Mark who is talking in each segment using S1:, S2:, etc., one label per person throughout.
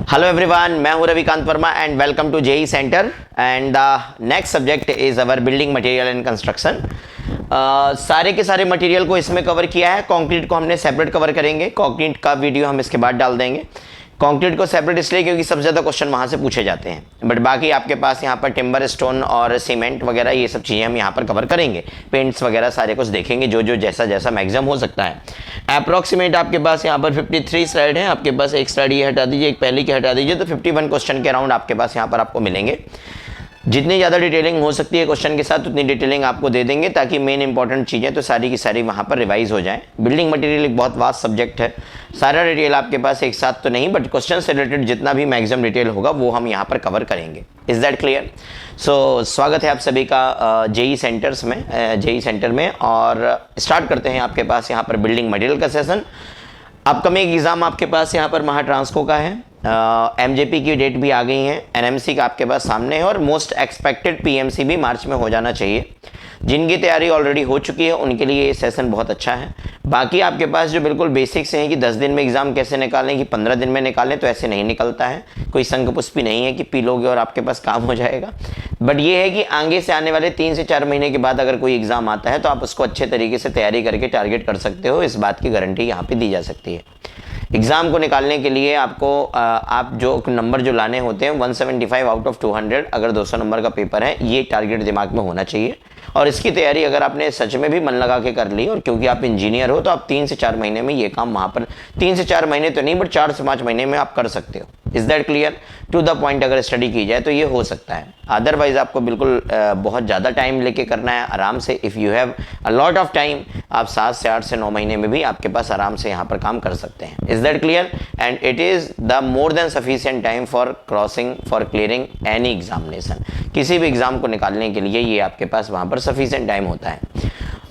S1: Hello everyone, मैं हूं Ravikant Verma and welcome to JE centre and the next subject is our building material and construction. सारे के सारे material को इसमें कवर किया है। कंक्रीट को हमने सेपरेट कवर करेंगे, कंक्रीट का वीडियो हम इसके बाद डाल देंगे। कंक्रीट को सेपरेट इसलिए क्योंकि सबसे ज़्यादा क्वेश्चन वहाँ से पूछे जाते हैं, बट बाकी आपके पास यहाँ पर टिम्बर, स्टोन और सीमेंट वगैरह ये सब चीज़ें हम यहाँ पर कवर करेंगे। पेंट्स वगैरह सारे कुछ देखेंगे, जो जो जैसा जैसा मैक्सिमम हो सकता है। अप्रॉक्सीमेट आपके पास यहाँ पर 53 स्लाइड है। आपके पास एक स्लाइड ये हटा दीजिए, एक पहले की हटा दीजिए, तो 51 क्वेश्चन के अराउंड आपके पास यहाँ पर आपको मिलेंगे। जितनी ज़्यादा डिटेलिंग हो सकती है क्वेश्चन के साथ उतनी डिटेलिंग आपको दे देंगे, ताकि मेन इंपॉर्टेंट चीज़ें तो सारी की सारी वहाँ पर रिवाइज हो जाएं। बिल्डिंग मटेरियल एक बहुत वास्ट सब्जेक्ट है, सारा डिटेल आपके पास एक साथ तो नहीं, बट क्वेश्चन से रिलेटेड जितना भी मैक्सिमम डिटेल होगा वो हम यहाँ पर कवर करेंगे। Is that clear? सो स्वागत है आप सभी का जेई सेंटर में, और स्टार्ट करते हैं आपके पास यहाँ पर बिल्डिंग मटेरियल का सेशन। अपकमिंग एग्ज़ाम आपके पास यहाँ पर महाट्रांसको का है, एमजेपी की डेट भी आ गई है, एनएमसी का आपके पास सामने है, और मोस्ट एक्सपेक्टेड पीएमसी भी मार्च में हो जाना चाहिए। जिनकी तैयारी ऑलरेडी हो चुकी है उनके लिए ये सेशन बहुत अच्छा है। बाकी आपके पास जो बिल्कुल बेसिक्स हैं कि 10 दिन में एग्ज़ाम कैसे निकालें, कि 15 दिन में निकालें, तो ऐसे नहीं निकलता है। कोई संघ पुष्पी नहीं है कि पी लोगे और आपके पास काम हो जाएगा। बट ये है कि आगे से आने वाले 3 से 4 महीने के बाद अगर कोई एग्ज़ाम आता है तो आप उसको अच्छे तरीके से तैयारी करके टारगेट कर सकते हो। इस बात की गारंटी यहाँ पर दी जा सकती है। एग्ज़ाम को निकालने के लिए आपको आप जो नंबर जो लाने होते हैं 175 आउट ऑफ 200, अगर 200 नंबर का पेपर है, ये टारगेट दिमाग में होना चाहिए। और इसकी तैयारी अगर आपने सच में भी मन लगा के कर ली, और क्योंकि आप इंजीनियर हो तो आप 3 से 4 महीने में ये काम वहाँ पर 3 से 4 महीने तो नहीं, बट 4 से 5 महीने में आप कर सकते हो। Is that clear? To the point अगर स्टडी की जाए तो ये हो सकता है। अदरवाइज आपको बिल्कुल बहुत ज़्यादा टाइम लेके करना है आराम से। If you have a lot of time, आप 7 से 8 से 9 महीने में भी आपके पास आराम से यहाँ पर काम कर सकते हैं। Is that clear? And it is the more than sufficient time for clearing any examination. किसी भी एग्ज़ाम को निकालने के लिए ये आपके पास वहाँ पर सफिशिएंट टाइम होता है।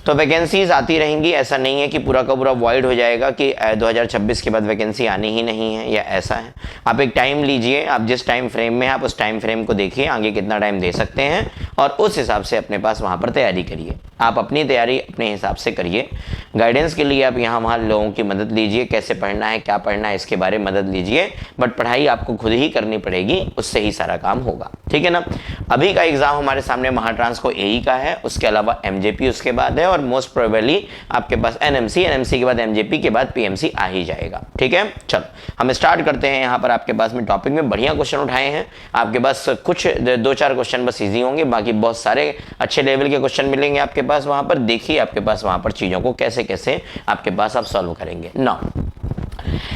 S1: तो वैकेंसीज आती रहेंगी, ऐसा नहीं है कि पूरा का पूरा वॉइड हो जाएगा कि 2026 के बाद वैकेंसी आनी ही नहीं है, या ऐसा है। आप एक टाइम लीजिए, आप जिस टाइम फ्रेम में आप उस टाइम फ्रेम को देखिए, आगे कितना टाइम दे सकते हैं, और उस हिसाब से अपने पास वहाँ पर तैयारी करिए। आप अपनी तैयारी अपने हिसाब से करिए। गाइडेंस के लिए आप यहाँ वहाँ लोगों की मदद लीजिए, कैसे पढ़ना है, क्या पढ़ना है, इसके बारे में मदद लीजिए, बट पढ़ाई आपको खुद ही करनी पड़ेगी, उससे ही सारा काम होगा। ठीक है ना? अभी का एग्जाम हमारे सामने महाट्रांसको एई का है, उसके अलावा एमजेपी उसके बाद है, और मोस्ट प्रोबेबली आपके पास एनएमसी के बाद एमजेपी के बाद पीएमसी आ ही जाएगा। ठीक है, चलो हम स्टार्ट करते हैं। यहाँ पर आपके पास में टॉपिक में बढ़िया क्वेश्चन उठाए हैं। आपके पास कुछ 2-4 क्वेश्चन बस इजी होंगे, बाकी बहुत सारे अच्छे लेवल के क्वेश्चन मिलेंगे आपके पास वहाँ पर। देखिए आपके पास वहाँ पर चीज़ों को कैसे कैसे आपके पास आप सॉल्व करेंगे। Now,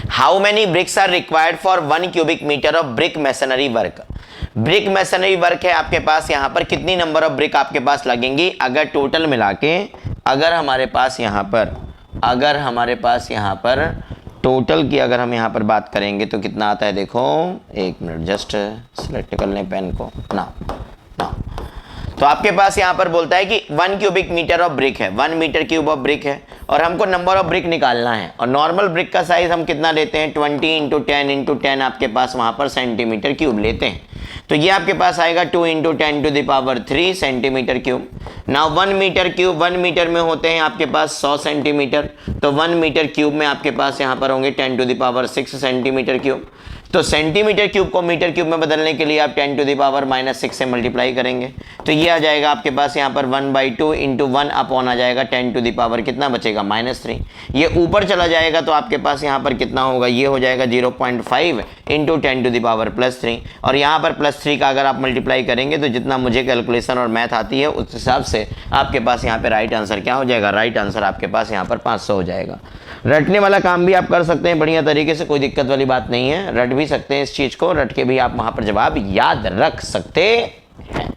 S1: how many bricks are required for 1 cubic metre of brick masonry work? Brick masonry work है आपके पास, यहाँ पर कितनी नंबर ऑफ ब्रिक आपके पास लगेंगी? अगर टोटल मिला के अगर हमारे पास यहाँ पर टोटल की अगर हम यहाँ पर बात करेंगे तो कितना आता है? देखो, एक मिनट, जस्ट सिलेक्ट कर लें पेन को ना। तो आपके पास यहाँ पर बोलता है कि 1 क्यूबिक मीटर ऑफ ब्रिक है, 1 मीटर क्यूब ऑफ ब्रिक है, और हमको नंबर ऑफ ब्रिक निकालना है। और नॉर्मल ब्रिक का साइज हम कितना लेते हैं? 20 × 10 × 10 आपके पास वहाँ पर सेंटीमीटर क्यूब लेते हैं। तो ये आपके पास आएगा 2 × 10⁻³ सेंटीमीटर क्यूब। ना 1 मीटर क्यूब, 1 मीटर में होते हैं आपके पास 100 सेंटीमीटर, तो 1 मीटर क्यूब में आपके पास यहाँ पर होंगे 10⁻6 सेंटीमीटर क्यूब। तो सेंटीमीटर क्यूब को मीटर क्यूब में बदलने के लिए आप 10⁻6 से मल्टीप्लाई करेंगे, तो ये आ जाएगा आपके पास यहाँ पर 1/2 × 1 अपॉन आ जाएगा 10⁻, कितना बचेगा? -3। ये ऊपर चला जाएगा तो आपके पास यहाँ पर कितना होगा? ये हो जाएगा 0.5 × 10⁻+3, और यहाँ पर +3 का अगर आप मल्टीप्लाई करेंगे तो जितना मुझे कैलकुलेशन और मैथ आती है उस हिसाब से आपके पास यहाँ पे राइट आंसर क्या हो जाएगा? राइट आंसर आपके पास यहाँ पर 500 हो जाएगा। रटने वाला काम भी आप कर सकते हैं बढ़िया तरीके से, कोई दिक्कत वाली बात नहीं है। रट भी सकते हैं इस चीज को, रट के भी आप वहां पर जवाब याद रख सकते हैं।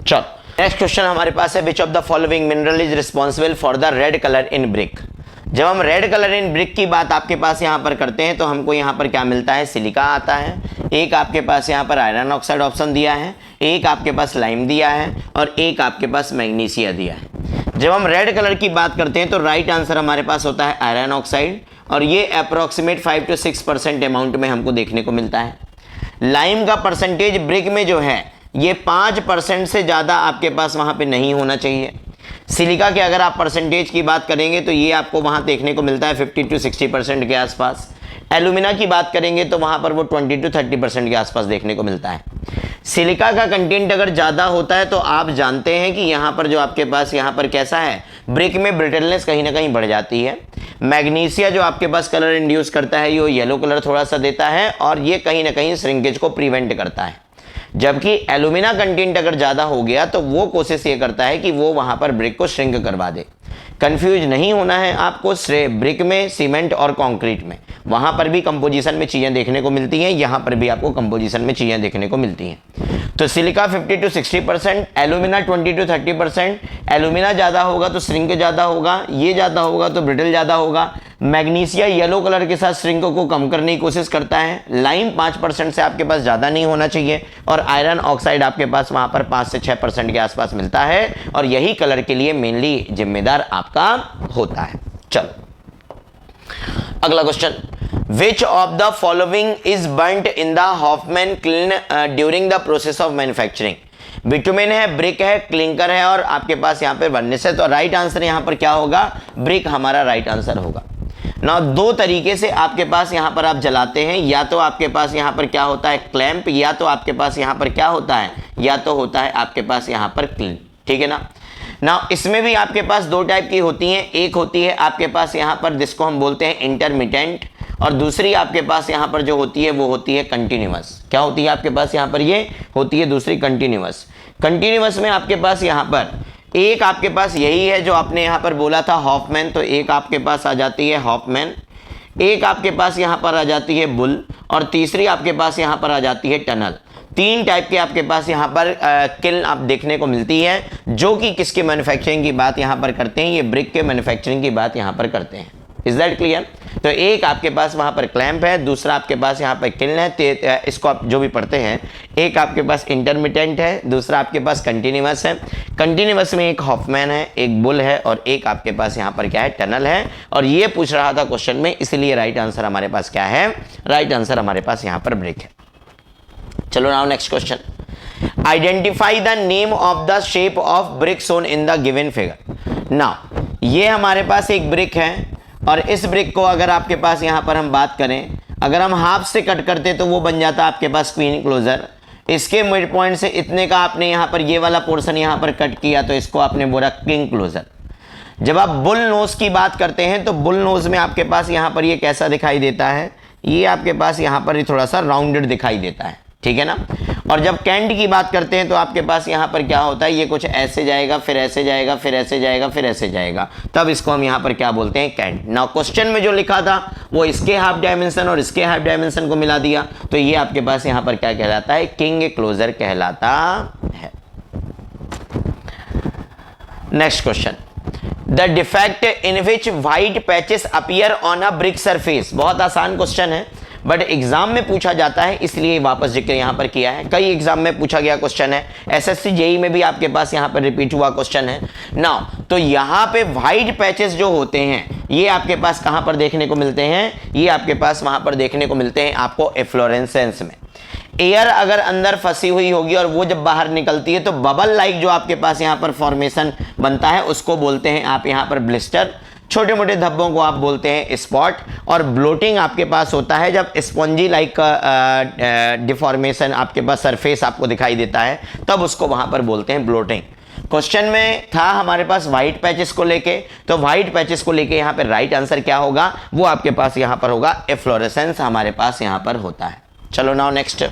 S1: चलो, नेक्स्ट क्वेश्चन हमारे पास है, विच of the following mineral is responsible for the red colour in brick? जब हम रेड कलर इन ब्रिक की बात आपके पास यहाँ पर करते हैं तो हमको यहाँ पर क्या मिलता है? सिलिका आता है, एक आपके पास यहाँ पर आयरन ऑक्साइड ऑप्शन दिया है, एक आपके पास लाइम दिया है, और एक आपके पास मैग्नीशिया दिया है। जब हम रेड कलर की बात करते हैं तो राइट आंसर हमारे पास होता है आयरन ऑक्साइड, और ये अप्रॉक्सीमेट 5 to 6% अमाउंट में हमको देखने को मिलता है। लाइम का परसेंटेज ब्रिक में जो है ये 5% से ज़्यादा आपके पास वहाँ पे नहीं होना चाहिए। सिलिका के अगर आप परसेंटेज की बात करेंगे तो ये आपको वहाँ देखने को मिलता है 50 to 60% के आसपास। एल्यूमिना की बात करेंगे तो वहां पर वो 20 to 30% के आसपास देखने को मिलता है। सिलिका का कंटेंट अगर ज़्यादा होता है तो आप जानते हैं कि यहाँ पर जो आपके पास यहाँ पर कैसा है, ब्रिक में ब्रिटलनेस कहीं ना कहीं बढ़ जाती है। मैग्नीशिया जो आपके पास कलर इंड्यूस करता है, ये येलो कलर थोड़ा सा देता है और ये कहीं ना कहीं श्रिंकेज को प्रिवेंट करता है। जबकि एल्यूमिना कंटेंट अगर ज़्यादा हो गया तो वो कोशिश ये करता है कि वो वहाँ पर ब्रिक को श्रिंक करवा दे। कंफ्यूज नहीं होना है आपको, ब्रिक में, सीमेंट और कंक्रीट में, वहाँ पर भी कंपोजिशन में चीज़ें देखने को मिलती हैं, यहाँ पर भी आपको कंपोजिशन में चीज़ें देखने को मिलती हैं। तो silica 50 to 60%, alumina 20 to 30%। Alumina ज़्यादा होगा तो श्रिंक ज़्यादा होगा, ये ज़्यादा होगा तो ब्रिटल ज़्यादा होगा। मैग्नीशिया येलो कलर के साथ श्रिंक को कम करने की कोशिश करता है। लाइम 5% से आपके पास ज़्यादा नहीं होना चाहिए और आयरन ऑक्साइड आपके पास वहाँ पर 5 से 6% के आसपास मिलता है और यही कलर के लिए मेनली जिम्मेदार आपका होता है। चलो अगला question, which of the following is burnt in the Hoffman kiln during the process of manufacturing? Bitumen है, ब्रिक है, क्लिंकर है और आपके पास यहाँ पे वर्निस है। तो राइट आंसर यहाँ पर क्या होगा? ब्रिक हमारा राइट आंसर होगा ना। दो तरीके से आपके पास यहाँ पर आप जलाते हैं, या तो आपके पास यहाँ पर क्या होता है क्लैंप, या तो आपके पास यहाँ पर क्या होता है, या तो होता है आपके पास यहाँ पर क्लीन, ठीक है ना। इसमें भी आपके पास दो टाइप की होती हैं, एक होती है आपके पास यहाँ पर जिसको हम बोलते हैं इंटरमिटेंट और दूसरी आपके पास यहाँ पर जो होती है वो होती है कंटिन्यूअस। क्या होती है आपके पास यहाँ पर? ये होती है दूसरी कंटिन्यूअस। कंटिन्यूअस में आपके पास यहाँ पर एक आपके पास यही है जो आपने यहाँ पर बोला था हॉफमैन, तो एक आपके पास आ जाती है हॉफमैन, एक आपके पास यहाँ पर आ जाती है बुल और तीसरी आपके पास यहाँ पर आ जाती है टनल। तीन टाइप के आपके पास यहाँ पर किल्न आप देखने को मिलती है जो कि किसके मैन्युफैक्चरिंग की बात यहाँ पर करते हैं, ये ब्रिक के मैन्युफैक्चरिंग की बात यहाँ पर करते हैं। Is that clear? तो एक आपके पास वहाँ पर क्लैंप है, दूसरा आपके पास यहाँ पर किल्न है, इसको आप जो भी पढ़ते हैं, एक आपके पास इंटरमिटेंट है, दूसरा आपके पास कंटिन्यूअस है। कंटिन्यूअस में एक हॉफमैन है, एक बुल है और एक आपके पास यहाँ पर क्या है, टनल है। और ये पूछ रहा था क्वेश्चन में, इसलिए राइट आंसर हमारे पास क्या है? राइट आंसर हमारे पास यहाँ पर ब्रिक है। चलो now next question, identify the name of the shape of brick shown in the given figure. Now ये हमारे पास एक ब्रिक है और इस ब्रिक को अगर आपके पास यहाँ पर हम बात करें, अगर हम हाफ से कट करते तो वो बन जाता आपके पास क्वीन क्लोजर। इसके मिड पॉइंट से इतने का आपने यहाँ पर ये वाला पोर्शन यहाँ पर कट किया तो इसको आपने बोला किंग क्लोजर। जब आप बुल नोज की बात करते हैं तो बुल नोज में आपके पास यहाँ पर ये कैसा दिखाई देता है, ये आपके पास यहाँ पर थोड़ा सा राउंडेड दिखाई देता है, ठीक है ना। और जब कैंट की बात करते हैं तो आपके पास यहाँ पर क्या होता है, ये कुछ ऐसे जाएगा, फिर ऐसे जाएगा, फिर ऐसे जाएगा, फिर ऐसे जाएगा, तब इसको हम यहाँ पर क्या बोलते हैं, कैंट। नाउ क्वेश्चन में जो लिखा था वो इसके हाफ डायमेंशन और इसके हाफ डायमेंशन को मिला दिया, तो ये आपके पास यहाँ पर क्या कहलाता है, किंग क्लोजर कहलाता है। Next question, the defect in which white patches appear on a brick surface. बहुत आसान क्वेश्चन है बट एग्जाम में पूछा जाता है इसलिए वापस जिक्र यहां पर किया है। कई एग्जाम में पूछा गया क्वेश्चन है, एसएससी जेई में भी आपके पास यहां पर रिपीट हुआ क्वेश्चन है नाउ। तो यहां पे व्हाइट पैचेस जो होते हैं ये आपके पास कहां पर देखने को मिलते हैं, ये आपके पास वहां पर देखने को मिलते हैं आपको एफ्लोरेसेंस में। एयर अगर अंदर फंसी हुई होगी और वो जब बाहर निकलती है तो बबल लाइक जो आपके पास यहाँ पर फॉर्मेशन बनता है उसको बोलते हैं आप यहाँ पर ब्लिस्टर। छोटे मोटे धब्बों को आप बोलते हैं स्पॉट। और ब्लोटिंग आपके पास होता है जब स्पॉन्जी लाइक डिफॉर्मेशन आपके पास सरफेस आपको दिखाई देता है तब उसको वहाँ पर बोलते हैं ब्लोटिंग। क्वेश्चन में था हमारे पास व्हाइट पैचेस को लेके, तो व्हाइट पैचेस को लेके यहाँ पर राइट आंसर क्या होगा, वो आपके पास यहाँ पर होगा एफ्लोरेसेंस हमारे पास यहाँ पर होता है। चलो now next,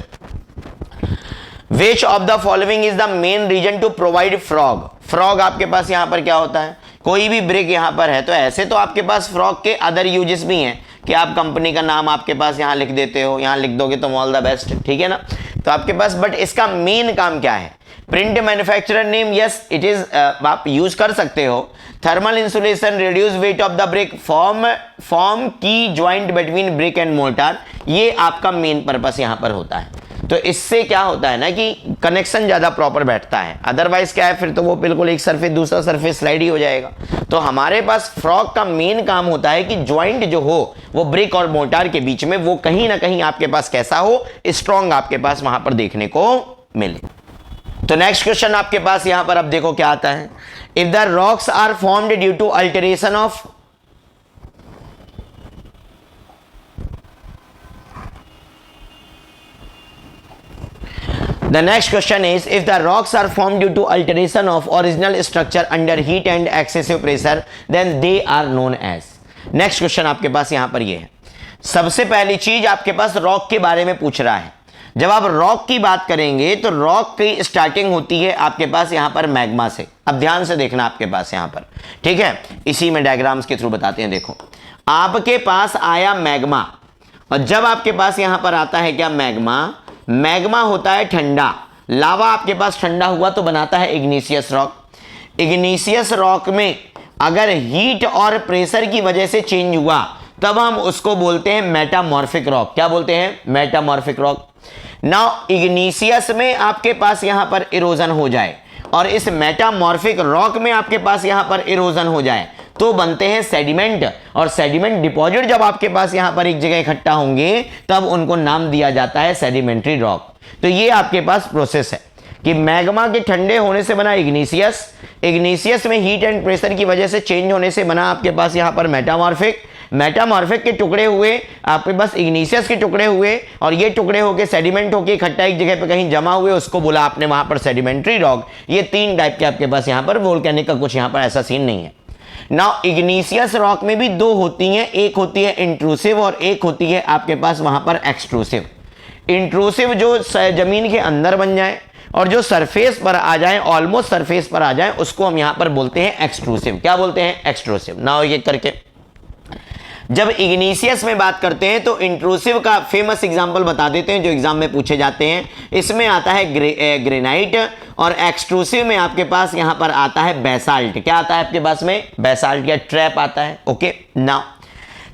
S1: which of the following is the main reason to provide frog. Frog आपके पास यहाँ पर क्या होता है, कोई भी ब्रिक यहाँ पर है तो ऐसे तो आपके पास फ्रॉग के अदर यूजेस भी हैं कि आप कंपनी का नाम आपके पास यहाँ लिख देते हो, यहाँ लिख दोगे तो ऑल द बेस्ट, ठीक है ना। तो आपके पास बट इसका मेन काम क्या है, print manufacturer name, yes it is आप यूज कर सकते हो। Thermal insulation, reduce weight of the brick, form की joint between brick and mortar, ये आपका मेन पर्पस यहाँ पर होता है। तो इससे क्या होता है ना कि कनेक्शन ज़्यादा प्रॉपर बैठता है, अदरवाइज क्या है फिर तो वो बिल्कुल एक सरफेस दूसरा सरफेस स्लाइड ही हो जाएगा। तो हमारे पास फ्रॉग का मेन काम होता है कि ज्वाइंट जो हो वो ब्रिक और मोर्टार के बीच में वो कहीं ना कहीं आपके पास कैसा हो, स्ट्रॉन्ग आपके पास वहां पर देखने को मिले। तो नेक्स्ट क्वेश्चन आपके पास यहां पर अब देखो क्या आता है, if the rocks are formed due to alteration of the next question is if the rocks are form due to alteration of original structure under heat and excessive pressure then they are known as. Next question आपके पास यहां पर ये है। सबसे पहली चीज आपके पास रॉक के बारे में पूछ रहा है। जब आप रॉक की बात करेंगे तो रॉक की स्टार्टिंग होती है आपके पास यहां पर मैग्मा से। अब ध्यान से देखना आपके पास यहां पर, ठीक है, इसी में डायग्राम्स के थ्रू बताते हैं। देखो आपके पास आया मैग्मा, और जब आपके पास यहां पर आता है क्या मैग्मा, मैग्मा होता है ठंडा, लावा आपके पास ठंडा हुआ तो बनाता है इग्निशियस रॉक। इग्निशियस रॉक में अगर हीट और प्रेशर की वजह से चेंज हुआ तब हम उसको बोलते हैं मेटामॉर्फिक रॉक। क्या बोलते हैं? Metamorphic rock. नाउ इग्निशियस में आपके पास यहां पर इरोजन हो जाए और इस मेटामॉर्फिक रॉक में आपके पास यहां पर इरोजन हो जाए तो बनते हैं सेडिमेंट, और सेडिमेंट डिपॉजिट जब आपके पास यहां पर एक जगह इकट्ठा होंगे तब उनको नाम दिया जाता है सेडिमेंट्री रॉक। तो ये आपके पास प्रोसेस है कि मैग्मा के ठंडे होने से बना इग्निशियस, इग्निशियस में हीट एंड प्रेशर की वजह से चेंज होने से बना आपके पास यहां पर मेटामॉर्फिक, मेटामॉर्फिक के टुकड़े हुए आपके पास इग्निशियस के टुकड़े हुए, और ये टुकड़े होके सेडिमेंट होके इकट्ठा एक जगह पे कहीं जमा हुए, उसको बोला आपने वहां पर सेडिमेंट्री रॉक। ये तीन टाइप के आपके पास यहां पर, वोल्केनिक का कुछ यहां पर ऐसा सीन नहीं है। नाउ इग्निशियस रॉक में भी दो होती हैं, एक होती है इंट्रूसिव और एक होती है आपके पास वहां पर एक्सट्रूसिव। इंट्रूसिव जो जमीन के अंदर बन जाए और जो सरफेस पर आ जाए, ऑलमोस्ट सरफेस पर आ जाए, उसको हम यहां पर बोलते हैं एक्सट्रूसिव। क्या बोलते हैं? एक्सट्रूसिव। नाउ ये करके जब इग्निशियस में बात करते हैं तो इंट्रूसिव का फेमस एग्जांपल बता देते हैं जो एग्जाम में पूछे जाते हैं। इसमें आता है ग्रेनाइट, और एक्सट्रूसिव में आपके पास यहां पर आता है बेसाल्ट। क्या आता है आपके पास में? बेसाल्ट या ट्रैप आता है। ओके, नाउ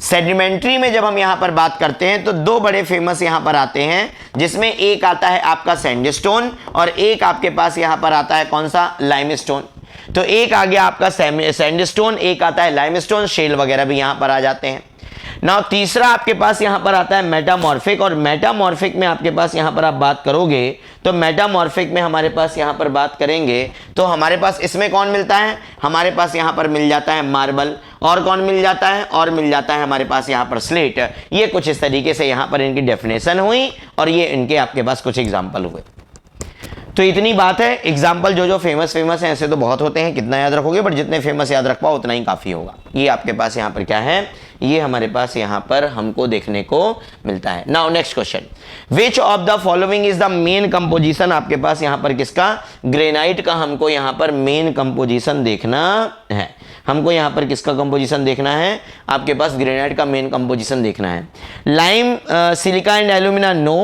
S1: सेडिमेंट्री में जब हम यहां पर बात करते हैं तो दो बड़े फेमस यहां पर आते हैं, जिसमें एक आता है आपका सैंडस्टोन और एक आपके पास यहां पर आता है कौन सा? लाइमस्टोन। तो एक आ गया आपका सैंडस्टोन, एक आता है लाइमस्टोन, शेल वगैरह भी यहां पर आ जाते हैं। नाउ तीसरा आपके पास यहां पर आता है मेटामॉर्फिक, और मेटामॉर्फिक में आपके पास यहां पर आप बात करोगे तो मेटामॉर्फिक में हमारे पास यहां पर बात करेंगे तो हमारे पास इसमें कौन मिलता है? हमारे पास यहां पर मिल जाता है मार्बल, और कौन मिल जाता है? और मिल जाता है हमारे पास यहां पर स्लेट। ये कुछ इस तरीके से यहां पर इनकी डेफिनेशन हुई और ये इनके आपके पास कुछ एग्जाम्पल हुए। तो इतनी बात है। एग्जाम्पल जो फेमस हैं ऐसे तो बहुत होते हैं, कितना याद रखोगे, बट जितने फेमस याद रख पाओ उतना ही काफी होगा। ये आपके पास यहाँ पर क्या है? ये हमारे पास यहाँ पर हमको देखने को मिलता है। Now next question, which of the following is the main composition? आपके पास यहाँ पर किसका? ग्रेनाइट का हमको यहाँ पर मेन कंपोजिशन देखना है। हमको यहाँ पर किसका कंपोजिशन देखना है? आपके पास ग्रेनाइट का मेन कंपोजिशन देखना है। Lime, silica and alumina no,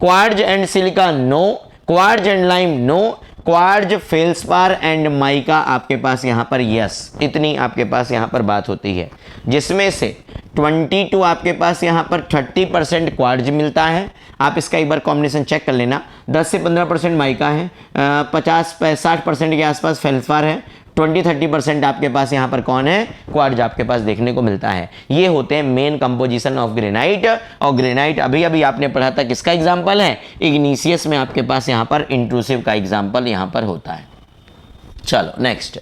S1: quartz and silica no, quartz and lime no, quartz, felspar and mica आपके पास यहां पर यस। इतनी आपके पास यहां पर बात होती है, जिसमें से 22 आपके पास यहां पर 30% क्वार्ट्ज मिलता है। आप इसका एक बार कॉम्बिनेशन चेक कर लेना। 10 से 15% माइका है, 50-60% के आसपास फेल्सपार है, 20-30% आपके पास यहाँ पर कौन है? क्वार्ट्ज आपके पास देखने को मिलता है। ये होते हैं मेन कंपोजिशन ऑफ ग्रेनाइट। और ग्रेनाइट अभी अभी आपने पढ़ा था किसका एग्जांपल है? इग्निशियस में आपके पास यहाँ पर इंट्रूसिव का एग्जांपल यहाँ पर होता है। चलो next,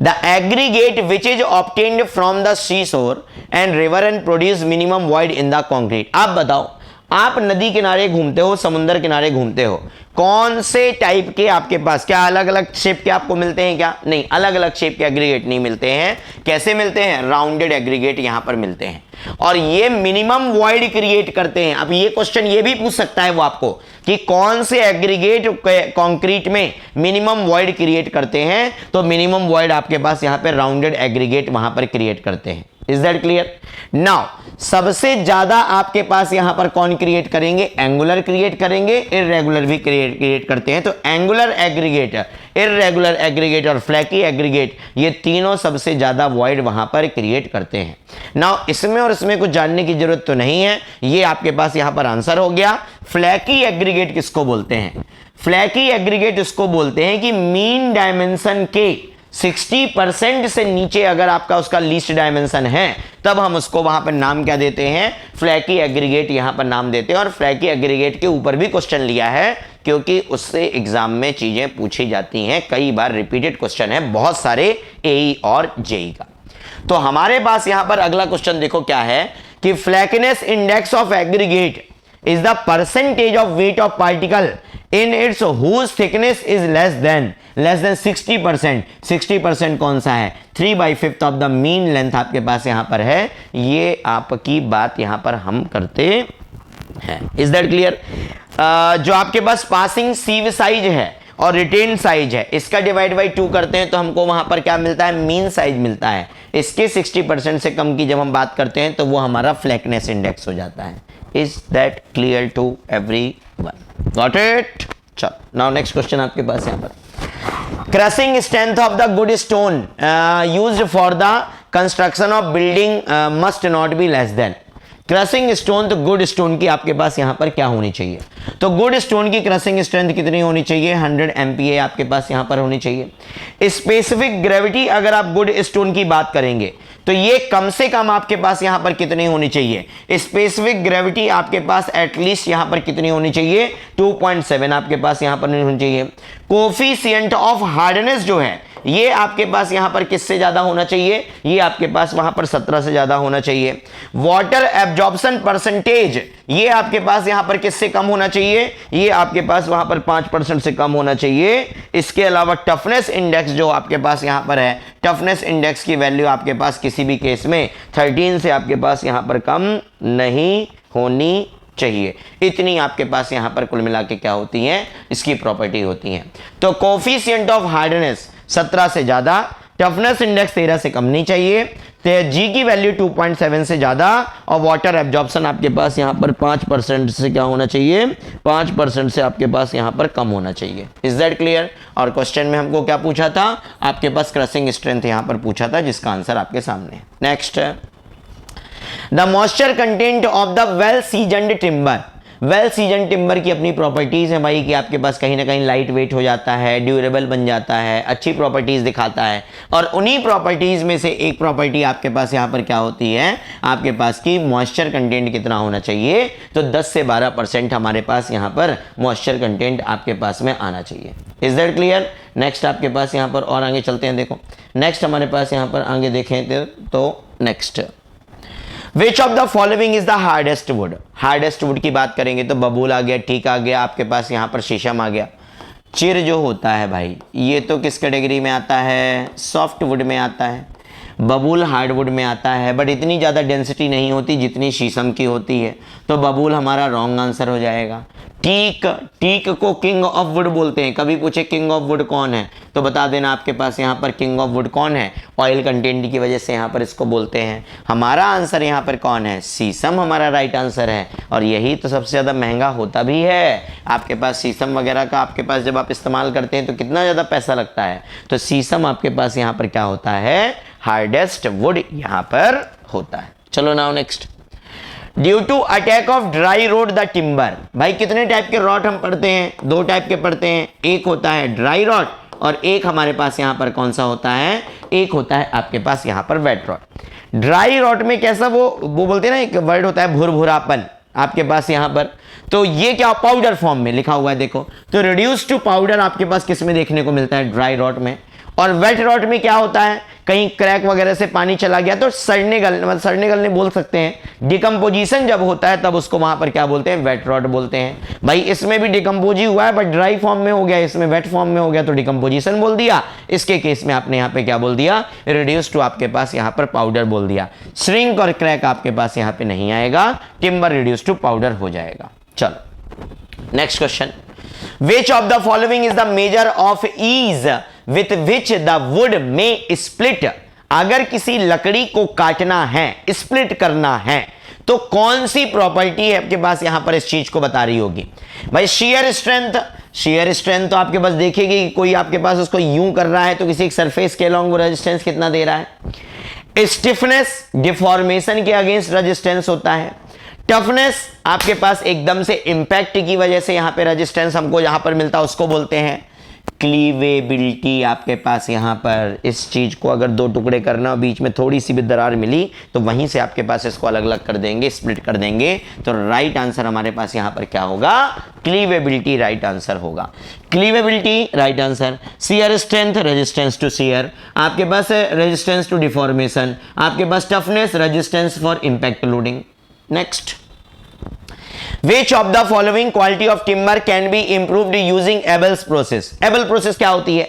S1: the aggregate which is obtained from the sea shore and river and produce minimum void in the concrete. आप बताओ, आप नदी किनारे घूमते हो, समुद्र किनारे घूमते हो, कौन से टाइप के आपके पास, क्या अलग अलग शेप के आपको मिलते हैं? क्या नहीं, अलग अलग शेप के एग्रीगेट नहीं मिलते हैं। कैसे मिलते हैं? राउंडेड एग्रीगेट यहां पर मिलते हैं, और ये मिनिमम वॉइड क्रिएट करते हैं। अब ये क्वेश्चन ये भी पूछ सकता है वो आपको कि कौन से एग्रीगेट कंक्रीट में मिनिमम वॉइड क्रिएट करते हैं? तो मिनिमम वॉइड आपके पास यहां पर राउंडेड एग्रीगेट वहां पर क्रिएट करते हैं। Is that clear? नाउ सबसे ज्यादा आपके पास यहां पर कौन क्रिएट करेंगे? एंगुलर क्रिएट करेंगे, इररेगुलर भी क्रिएट करते हैं। तो एंगुलर एग्रीगेट, इररेगुलर एग्रीगेट और फ्लैकी एग्रीगेट, ये तीनों सबसे ज्यादा वॉइड वहां पर क्रिएट करते हैं। नाउ इसमें और इसमें कुछ जानने की जरूरत तो नहीं है, ये आपके पास यहां पर आंसर हो गया। फ्लैकी एग्रीगेट किसको बोलते हैं? फ्लैकी एग्रीगेट इसको बोलते हैं कि मीन डायमेंशन के 60% से नीचे अगर आपका उसका लीस्ट डायमेंशन है तब हम उसको वहां पर नाम क्या देते हैं? फ्लैकी एग्रीगेट यहां पर नाम देते हैं। और फ्लैकी एग्रीगेट के ऊपर भी क्वेश्चन लिया है क्योंकि उससे एग्जाम में चीजें पूछी जाती हैं, कई बार रिपीटेड क्वेश्चन है बहुत सारे एई और जेई का। तो हमारे पास यहां पर अगला क्वेश्चन देखो क्या है कि flakiness index of aggregate is the percentage of weight of particle in its whose thickness is less than 60%। 60% कौन सा है? 3/5 ऑफ द मीन लेंथ आपके पास यहां पर है। ये आपकी बात यहां पर हम करते हैं। Is that clear? जो आपके पास पासिंग सीव साइज है और रिटेन साइज है, इसका डिवाइड बाई 2 करते हैं तो हमको वहां पर क्या मिलता है? मीन साइज मिलता है। इसके 60% से कम की जब हम बात करते हैं तो वो हमारा फ्लैटनेस इंडेक्स हो जाता है। Is that clear to everyone? Got it? चलो नाउ नेक्स्ट क्वेश्चन आपके पास यहां पर। Crushing strength of the good stone used for the construction of building must not be less than. Crushing stone, तो good stone की आपके पास यहां पर क्या होनी चाहिए? तो गुड स्टोन की क्रशिंग स्ट्रेंथ कितनी होनी चाहिए? 100 MPa आपके पास यहां पर होनी चाहिए। स्पेसिफिक ग्रेविटी अगर आप गुड स्टोन की बात करेंगे तो ये कम से कम आपके पास यहां पर कितनी होनी चाहिए? स्पेसिफिक ग्रेविटी आपके पास एटलीस्ट यहां पर कितनी होनी चाहिए? 2.7 आपके पास यहां पर नहीं होनी चाहिए। कोफिशिएंट ऑफ हार्डनेस जो है ये आपके पास यहां पर किससे ज्यादा होना चाहिए? ये आपके पास वहां पर 17 से ज्यादा होना चाहिए। वाटर एब्जॉर्प्शन परसेंटेज ये आपके पास यहां पर किससे कम होना चाहिए? ये आपके पास वहां पर 5% से कम होना चाहिए। इसके अलावा टफनेस इंडेक्स जो आपके पास यहां पर है, टफनेस इंडेक्स की वैल्यू आपके पास किसी भी केस में 13 से आपके पास यहां पर कम नहीं होनी चाहिए। इतनी आपके पास यहां पर कुल मिला के क्या होती है? इसकी प्रॉपर्टी होती है। तो कोफिशिएंट ऑफ हार्डनेस 17 से ज्यादा, टफनेस इंडेक्स 13 से कम नहीं चाहिए, तो जी की वैल्यू 2.7 से ज्यादा, और वाटर एब्जॉर्प्शन आपके पास यहां पर 5% से क्या होना चाहिए? 5% से आपके पास यहां पर कम होना चाहिए। Is that clear? और क्वेश्चन में हमको क्या पूछा था? आपके पास क्रशिंग स्ट्रेंथ यहां पर पूछा था, जिसका आंसर आपके सामने है। Next, the moisture content of the well seasoned timber. Well season timber की अपनी प्रॉपर्टीज है भाई कि आपके पास कहीं ना कहीं लाइट वेट हो जाता है, ड्यूरेबल बन जाता है, अच्छी प्रॉपर्टीज दिखाता है। और उन्हीं प्रॉपर्टीज में से एक प्रॉपर्टी आपके पास यहाँ पर क्या होती है? आपके पास की मॉइस्चर कंटेंट कितना होना चाहिए? तो 10 से 12% हमारे पास यहाँ पर मॉइस्चर कंटेंट आपके पास में आना चाहिए। Is that clear? नेक्स्ट आपके पास यहाँ पर और आगे चलते हैं। देखो नेक्स्ट हमारे पास यहाँ पर आगे देखें तो next, which of the following is the hardest would? Hardest would की बात करेंगे तो बबूल आ गया, ठीक आ गया, आपके पास यहाँ पर शीशम आ गया। चिर जो होता है भाई ये तो किस कैटेगरी में आता है? सॉफ्ट वुड में आता है। बबूल हार्डवुड में आता है, बट इतनी ज़्यादा डेंसिटी नहीं होती जितनी शीशम की होती है, तो बबूल हमारा रॉन्ग आंसर हो जाएगा। टीक, टीक को किंग ऑफ वुड बोलते हैं। कभी पूछे किंग ऑफ वुड कौन है तो बता देना आपके पास यहाँ पर किंग ऑफ वुड कौन है? ऑयल कंटेंट की वजह से यहाँ पर इसको बोलते हैं। हमारा आंसर यहाँ पर कौन है? शीशम हमारा राइट आंसर है, और यही तो सबसे ज़्यादा महंगा होता भी है। आपके पास शीशम वगैरह का आपके पास जब आप इस्तेमाल करते हैं तो कितना ज़्यादा पैसा लगता है, तो शीशम आपके पास यहाँ पर क्या होता है? हार्डेस्ट वुड यहाँ पर होता है। चलो now next, due to attack of dry rot the timber. भाई कितने टाइप के रॉड हम पढ़ते हैं? 2 टाइप के पढ़ते हैं, एक होता है ड्राई रॉड और एक हमारे पास यहाँ पर कौन सा होता है? एक होता है आपके पास यहाँ पर वेट रॉड। ड्राई रॉड में कैसा वो बोलते हैं ना, एक वर्ड होता है भुरभुरापन आपके पास यहाँ पर, तो ये क्या पाउडर फॉर्म में लिखा हुआ है देखो, तो रिड्यूस टू पाउडर आपके पास किस में देखने को मिलता है? ड्राई रॉड में। और वेट रॉड में क्या होता है? कहीं क्रैक वगैरह से पानी चला गया तो सड़ने गलने बोल सकते हैं। डिकम्पोजिशन जब होता है तब उसको वहां पर क्या बोलते हैं? वेट रॉड बोलते हैं। भाई इसमें भी डिकम्पोज ही हुआ है बट ड्राई फॉर्म में हो गया, इसमें वेट फॉर्म में हो गया तो डिकम्पोजिशन बोल दिया। इसके केस में आपने यहाँ पे क्या बोल दिया? रिड्यूस टू आपके पास यहाँ पर पाउडर बोल दिया। श्रिंक और क्रैक आपके पास यहाँ पे नहीं आएगा, टिम्बर रिड्यूस टू पाउडर हो जाएगा। चलो next question, which of the following is the measure of ease with which the wood may split? अगर किसी लकड़ी को काटना है, स्प्लिट करना है, तो कौन सी प्रॉपर्टी है आपके पास यहां पर इस चीज को बता रही होगी? भाई शेयर स्ट्रेंथ, शेयर स्ट्रेंथ तो आपके पास देखेगी कि कोई आपके पास उसको यूं कर रहा है तो किसी एक सरफेस के अलॉन्ग वो रेजिस्टेंस कितना दे रहा है। स्टिफनेस डिफॉर्मेशन के अगेंस्ट रेजिस्टेंस होता है। टफनेस आपके पास एकदम से इंपैक्ट की वजह से यहां पे रेजिस्टेंस हमको यहां पर मिलता है, उसको बोलते हैं क्लीवेबिलिटी। आपके पास यहां पर इस चीज को अगर 2 टुकड़े करना, बीच में थोड़ी सी भी दरार मिली तो वहीं से आपके पास इसको अलग अलग कर देंगे, स्प्लिट कर देंगे। तो राइट आंसर हमारे पास यहां पर क्या होगा? क्लीवेबिलिटी राइट आंसर होगा। Cleavability right answer. Shear strength resistance to shear, आपके पास रेजिस्टेंस टू डिफॉर्मेशन, आपके पास toughness resistance for impact loading. Next, which of the following quality of timber can be improved using Abel's process. Abel process क्या होती है?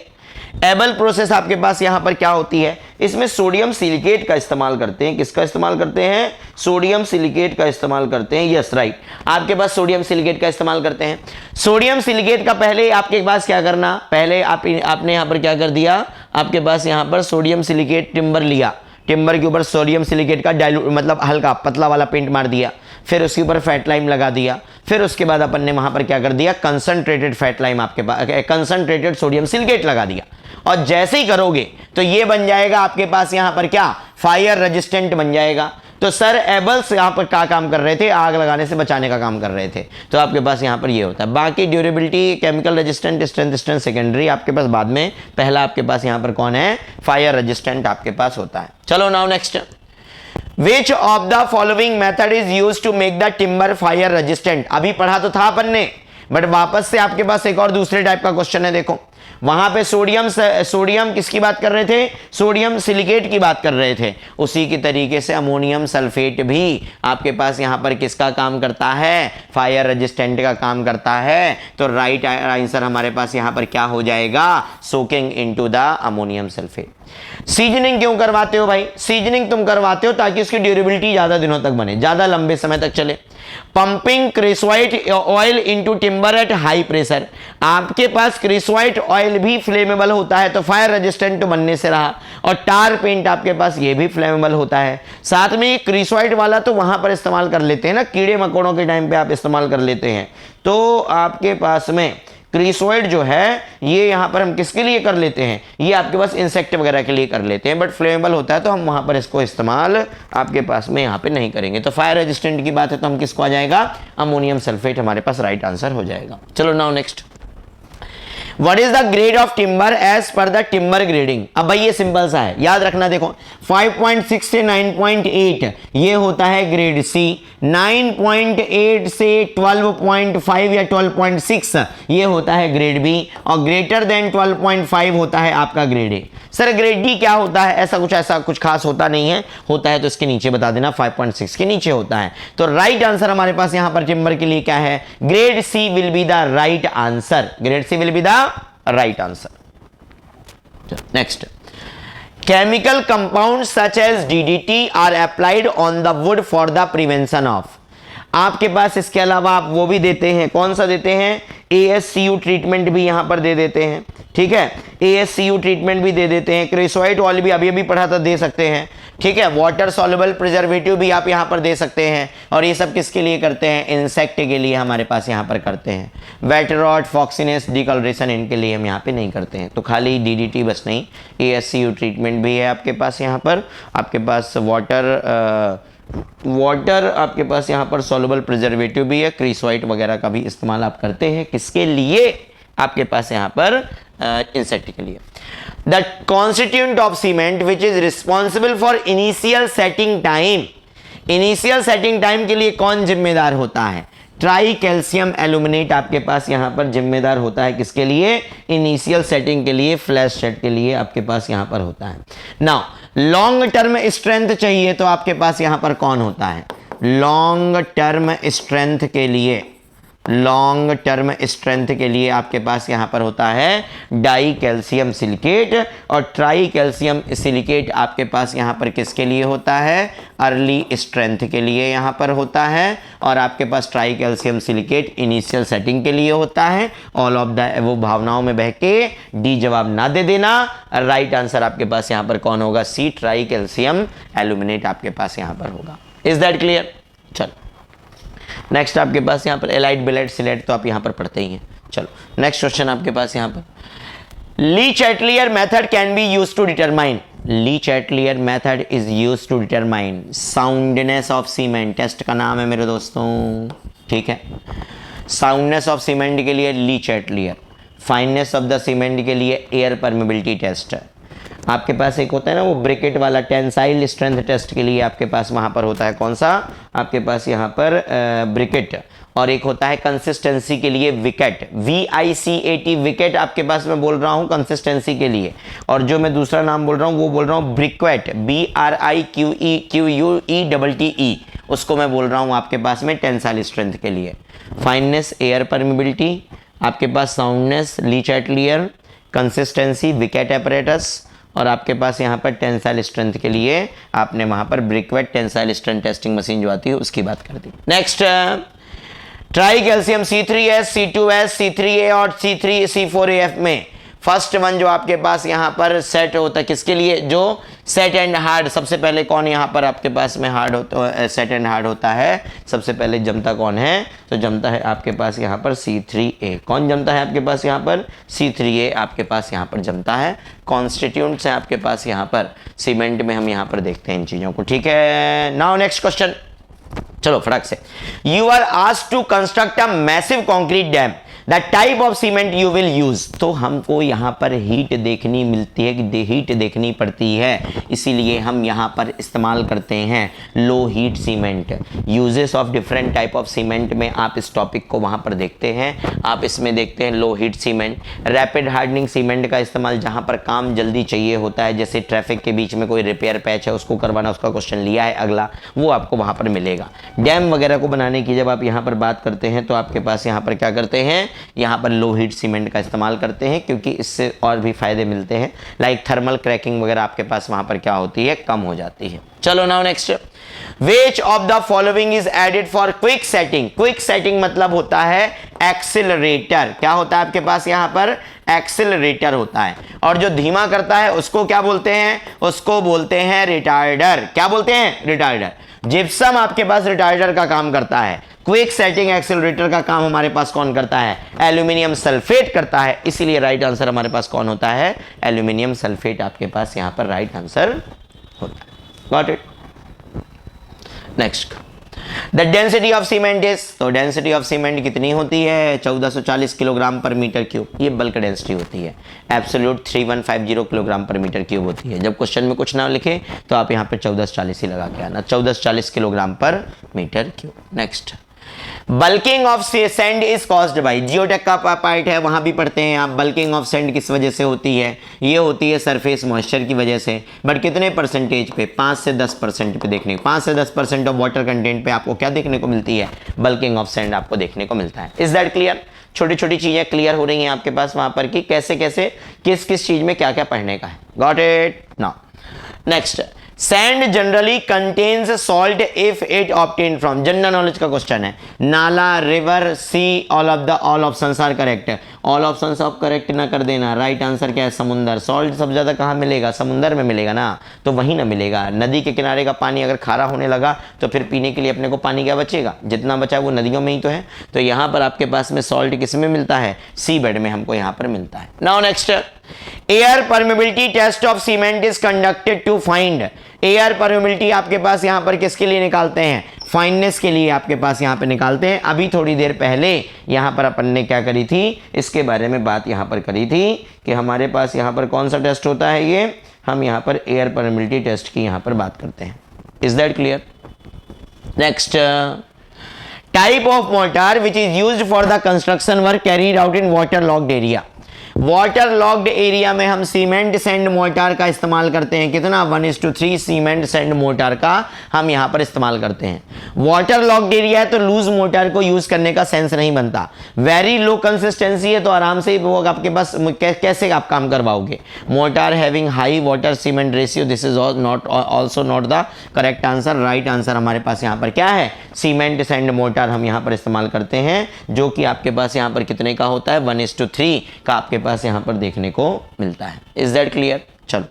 S1: Able process आपके पास यहां पर क्या होती है, इसमें सोडियम सिलिकेट का इस्तेमाल करते हैं। किसका इस्तेमाल करते हैं? सोडियम सिलिकेट का इस्तेमाल करते हैं। यस राइट, आपके पास सोडियम सिलिकेट का इस्तेमाल करते हैं। सोडियम सिलिकेट का पहले आपके पास क्या करना, पहले आपने यहां पर क्या कर दिया, आपके पास यहां पर सोडियम सिलिकेट टिम्बर लिया, टिम्बर के ऊपर सोडियम सिलिकेट का डाइल्यूट मतलब हल्का पतला वाला पेंट मार दिया, फिर उसके ऊपर फैट लाइम लगा दिया, फिर उसके बाद अपन ने वहां पर क्या कर दिया, कंसंट्रेटेड फैट लाइम आपके पास कंसंट्रेटेड सोडियम सिलिकेट लगा दिया। और जैसे ही करोगे तो ये बन जाएगा आपके पास यहां पर क्या, फायर रेजिस्टेंट बन जाएगा। तो सर एबल्स यहां पर क्या काम कर रहे थे, आग लगाने से बचाने का काम कर रहे थे। तो आपके पास यहां पर ये होता है। बाकी durability, chemical resistant, strength secondary आपके पास बाद में, पहला आपके पास यहां पर कौन है, फायर रेजिस्टेंट आपके पास होता है। चलो now next, which of the following method is use to make the timber fire resistant. अभी पढ़ा तो था अपन ने, बट वापस से आपके पास एक और दूसरे टाइप का क्वेश्चन है। देखो वहां पे सोडियम किसकी बात कर रहे थे, सोडियम सिलिकेट की बात कर रहे थे। उसी की तरीके से अमोनियम सल्फेट भी आपके पास यहां पर किसका काम करता है, फायर रेजिस्टेंट का काम करता है। तो राइट आंसर हमारे पास यहां पर क्या हो जाएगा, soaking into the ammonium sulphate. Seasoning क्यों करवाते हो भाई? सीजनिंग तुम करवाते हो ताकि उसकी ड्यूरेबिलिटी ज्यादा दिनों तक बने, ज्यादा लंबे समय तक चले। Pumping creosote oil into timber at high pressure, आपके पास क्रिसोइट ऑयल भी फ्लेमेबल होता है तो फायर रेजिस्टेंट बनने से रहा। और टार पेंट आपके पास ये भी फ्लेमेबल होता है। साथ में क्रिसोइट वाला तो वहां पर इस्तेमाल कर लेते हैं ना, कीड़े मकोड़ों के टाइम पे आप इस्तेमाल कर लेते हैं। तो आपके पास में क्रिसोइड जो है ये यहां पर हम किसके लिए कर लेते हैं, ये आपके पास इंसेक्ट वगैरह के लिए कर लेते हैं, बट फ्लेमेबल होता है तो हम वहां पर इसको इस्तेमाल आपके पास में यहां पे नहीं करेंगे। तो फायर रेजिस्टेंट की बात है तो हम किसको आ जाएगा, अमोनियम सल्फेट हमारे पास राइट आंसर हो जाएगा। चलो now next, What is the grade of timber as per the timber grading? अब भाई ये सिंपल सा है, याद रखना। देखो 5.6 से 9.8 ये होता है ग्रेड सी, 9.8 से 12.5 या 12.6 ये होता है ग्रेड बी, और ग्रेटर देन 12.5 होता है आपका grade A. Sir grade D क्या होता है? ऐसा कुछ खास होता नहीं है, होता है तो इसके नीचे बता देना, 5.6 के नीचे होता है। तो राइट आंसर हमारे पास यहां पर टिम्बर के लिए क्या है, grade C will be the right answer, grade C will be the right answer. Next, chemical compounds such as DDT are applied on the wood for the prevention of। आपके पास इसके अलावा आप वो भी देते हैं, कौन सा देते हैं, ASCU ट्रीटमेंट भी यहां पर दे देते हैं। ठीक है, ASCU ट्रीटमेंट भी दे देते हैं, क्रिसोइट ऑयल भी अभी पढ़ा था, दे सकते हैं। ठीक है, वाटर सॉल्युबल प्रिजर्वेटिव भी आप यहां पर दे सकते हैं। और ये सब किसके लिए करते हैं, इंसेक्ट के लिए हमारे पास यहां पर करते हैं। वेट रॉट, फॉक्सिनेस, डिकलरेशन इनके लिए हम यहां पे नहीं करते हैं। तो खाली DDT बस नहीं, ASCU ट्रीटमेंट भी है आपके पास यहां पर। आपके पास वाटर आपके पास यहां पर सॉल्युबल प्रिजर्वेटिव भी है, क्रिसोइट वगैरह का भी इस्तेमाल आप करते हैं। किसके लिए, आपके पास यहां पर इंसेक्ट के लिए। The constituent of cement which is responsible for initial setting time, initial setting time के लिए कौन जिम्मेदार होता है, ट्राई कैल्शियम एल्यूमिनेट आपके पास यहां पर जिम्मेदार होता है। किसके लिए, इनिशियल सेटिंग के लिए, फ्लैश सेट के लिए आपके पास यहां पर होता है। नाउ लॉन्ग टर्म स्ट्रेंथ चाहिए तो आपके पास यहां पर कौन होता है, लॉन्ग टर्म स्ट्रेंथ के लिए, लॉन्ग टर्म स्ट्रेंथ के लिए आपके पास यहां पर होता है डाई कैल्शियम सिलिकेट। और ट्राई कैल्शियम सिलिकेट आपके पास यहां पर किसके लिए होता है, अर्ली स्ट्रेंथ के लिए यहां पर होता है। और आपके पास tri calcium silicate initial setting के लिए होता है। ऑल ऑफ द वो भावनाओं में बह के डी जवाब ना दे देना। राइट आंसर आपके पास यहां पर कौन होगा, सी, ट्राई कैल्शियम एल्यूमिनेट आपके पास यहां पर होगा। Is that clear? चलो नेक्स्ट आपके पास यहाँ पर एलाइट, बेलाइट, सिलेट तो आप यहाँ पर पढ़ते ही हैं। चलो नेक्स्ट क्वेश्चन आपके पास यहाँ पर, Le Chatelier method can be use to determine, Le Chatelier method is use to determine soundness of cement. Test का नाम है मेरे दोस्तों, ठीक है। साउंडनेस ऑफ सीमेंट के लिए ली Chatelier, fineness of the cement के लिए एयर परमेबिलिटी टेस्ट। आपके पास एक होता है ना वो ब्रिकेट वाला, टेंसाइल स्ट्रेंथ टेस्ट के लिए आपके पास वहां पर होता है कौन सा, आपके पास यहाँ पर ब्रिकेट। और एक होता है कंसिस्टेंसी के लिए विकेट, VICAT, विकेट आपके पास मैं बोल रहा हूं कंसिस्टेंसी के लिए। और जो मैं दूसरा नाम बोल रहा हूं वो बोल रहा हूं ब्रिक्वेट, BRIQUETTE, उसको मैं बोल रहा हूं आपके पास में टेंसाइल स्ट्रेंथ के लिए। फाइननेस, एयर परमिबिलिटी, आपके पास soundness, Le Chatelier, consistency, Vicat apparatus, और आपके पास यहाँ पर टेंसाइल स्ट्रेंथ के लिए आपने वहाँ पर ब्रिक्वेट टेंसाइल स्ट्रेंथ टेस्टिंग मशीन जो आती है उसकी बात कर दी। Next, try calcium C3S, C2S, C3A और C4AF में फर्स्ट वन जो आपके पास यहाँ पर सेट होता है किसके लिए, जो सेट एंड हार्ड, सबसे पहले कौन यहाँ पर आपके पास में हार्ड होता है, सेट एंड हार्ड होता है, सबसे पहले जमता कौन है, तो जमता है आपके पास यहाँ पर C3A। कौन जमता है आपके पास यहाँ पर, C3A आपके पास यहाँ पर जमता है। कॉन्स्टिट्यूएंट्स है आपके पास यहाँ पर सीमेंट में, हम यहाँ पर देखते हैं इन चीज़ों को, ठीक है। नाउ नेक्स्ट क्वेश्चन, चलो फटाक से। You are asked to construct a massive concrete dam, the type of cement you will use. तो हमको यहाँ पर हीट देखनी मिलती है कि हीट देखनी पड़ती है, इसीलिए हम यहाँ पर इस्तेमाल करते हैं low heat cement. Uses of different type of cement में आप इस टॉपिक को वहाँ पर देखते हैं। आप इसमें देखते हैं low heat cement, rapid hardening cement का इस्तेमाल जहाँ पर काम जल्दी चाहिए होता है, जैसे ट्रैफिक के बीच में कोई रिपेयर पैच है उसको करवाना, उसका क्वेश्चन लिया है अगला, वो आपको वहाँ पर मिलेगा। डैम वगैरह को बनाने की जब आप यहाँ पर बात करते हैं तो आपके पास यहाँ पर क्या करते हैं, यहाँ पर लो हीट सीमेंट का इस्तेमाल करते हैं, क्योंकि इससे और भी फायदे मिलते हैं, लाइक थर्मल क्रैकिंग वगैरह आपके पास वहाँ पर क्या होती है, कम हो जाती है। चलो now next, which of the following is added for quick setting. Quick setting मतलब होता है एक्सिलरेटर, क्या होता है आपके पास यहाँ पर, एक्सिलरेटर होता है। और जो धीमा करता है उसको क्या बोलते हैं, उसको बोलते हैं रिटार्डर। क्या बोलते हैं, रिटार्डर। जिप्सम आपके पास रिटार्डर का काम करता है, क्विक सेटिंग एक्सिलरेटर का काम हमारे पास कौन करता है, एल्यूमिनियम सल्फेट करता है, इसीलिए राइट आंसर हमारे पास कौन होता है, एल्यूमिनियम सल्फेट आपके पास यहां पर राइट आंसर होता है। Got it. Next, the density of cement is, तो डेंसिटी ऑफ सीमेंट कितनी होती है, 1440 किलोग्राम पर मीटर क्यूब, ये बल्क डेंसिटी होती है। Absolute 3150 kilogram per metre cube होती है। जब क्वेश्चन में कुछ ना लिखे तो आप यहाँ पे 1440 ही लगा के आना, 1440 kilogram per metre cube. Next, bulking of sand is caused by, geotech का पार्ट है वहां भी पढ़ते हैं आप, बल्किंग ऑफ सेंड किस वजह से होती है, ये होती है सरफेस मॉइस्चर की वजह से। बट कितने परसेंटेज पे, 5 से 10% पे देखने, 5 से 10% ऑफ वाटर कंटेंट पे आपको क्या देखने को मिलती है, बल्किंग ऑफ सेंड आपको देखने को मिलता है। Is that clear. छोटी छोटी चीजें क्लियर हो रही हैं आपके पास वहां पर कि कैसे कैसे किस किस चीज में क्या क्या पढ़ने का है। Got it. Now next, sand generally contains salt if it obtain from, general knowledge का क्वेश्चन है। नाला, river, sea, all options are correct. All options आप करेक्ट ना कर देना, राइट आंसर क्या है, समुंदर। सॉल्ट सबसे ज्यादा कहाँ मिलेगा, समुंदर में मिलेगा ना, तो वहीं ना मिलेगा। नदी के किनारे का पानी अगर खारा होने लगा तो फिर पीने के लिए अपने को पानी क्या बचेगा, जितना बचा वो नदियों में ही तो है। तो यहाँ पर आपके पास में सॉल्ट किस में मिलता है, सी बेड में हमको यहाँ पर मिलता है। Now next, air permeability test of cement is conducted to find. Air permeability आपके पास यहाँ पर किसके लिए निकालते हैं, फाइननेस के लिए आपके पास यहाँ पे निकालते हैं। अभी थोड़ी देर पहले यहाँ पर अपन ने क्या करी थी, इसके बारे में बात यहाँ पर करी थी कि हमारे पास यहाँ पर कौन सा टेस्ट होता है, ये हम यहाँ पर एयर परमेबिलिटी टेस्ट की यहाँ पर बात करते हैं। Is that clear. Next, type of mortar which is used for the construction work carried out in water locked area. Water locked area में हम सीमेंट सैंड मोर्टार का इस्तेमाल करते हैं। कितना, 1:3 सीमेंट सैंड मोर्टार का हम यहां पर इस्तेमाल करते हैं। वाटर लॉक्ड एरिया है तो लूज मोर्टार को यूज करने का सेंस नहीं बनता। वेरी लो कंसिस्टेंसी है तो आराम से वो आपके पास कैसे आप काम करवाओगे। Mortar having high water cement ratio, this is not also not the correct answer. Right answer हमारे पास यहाँ पर क्या है, सीमेंट सैंड मोर्टार हम यहाँ पर इस्तेमाल करते हैं, जो कि आपके पास यहाँ पर कितने का होता है, 1:3 का आपके पास यहां पर देखने को मिलता है। Is that clear. चलो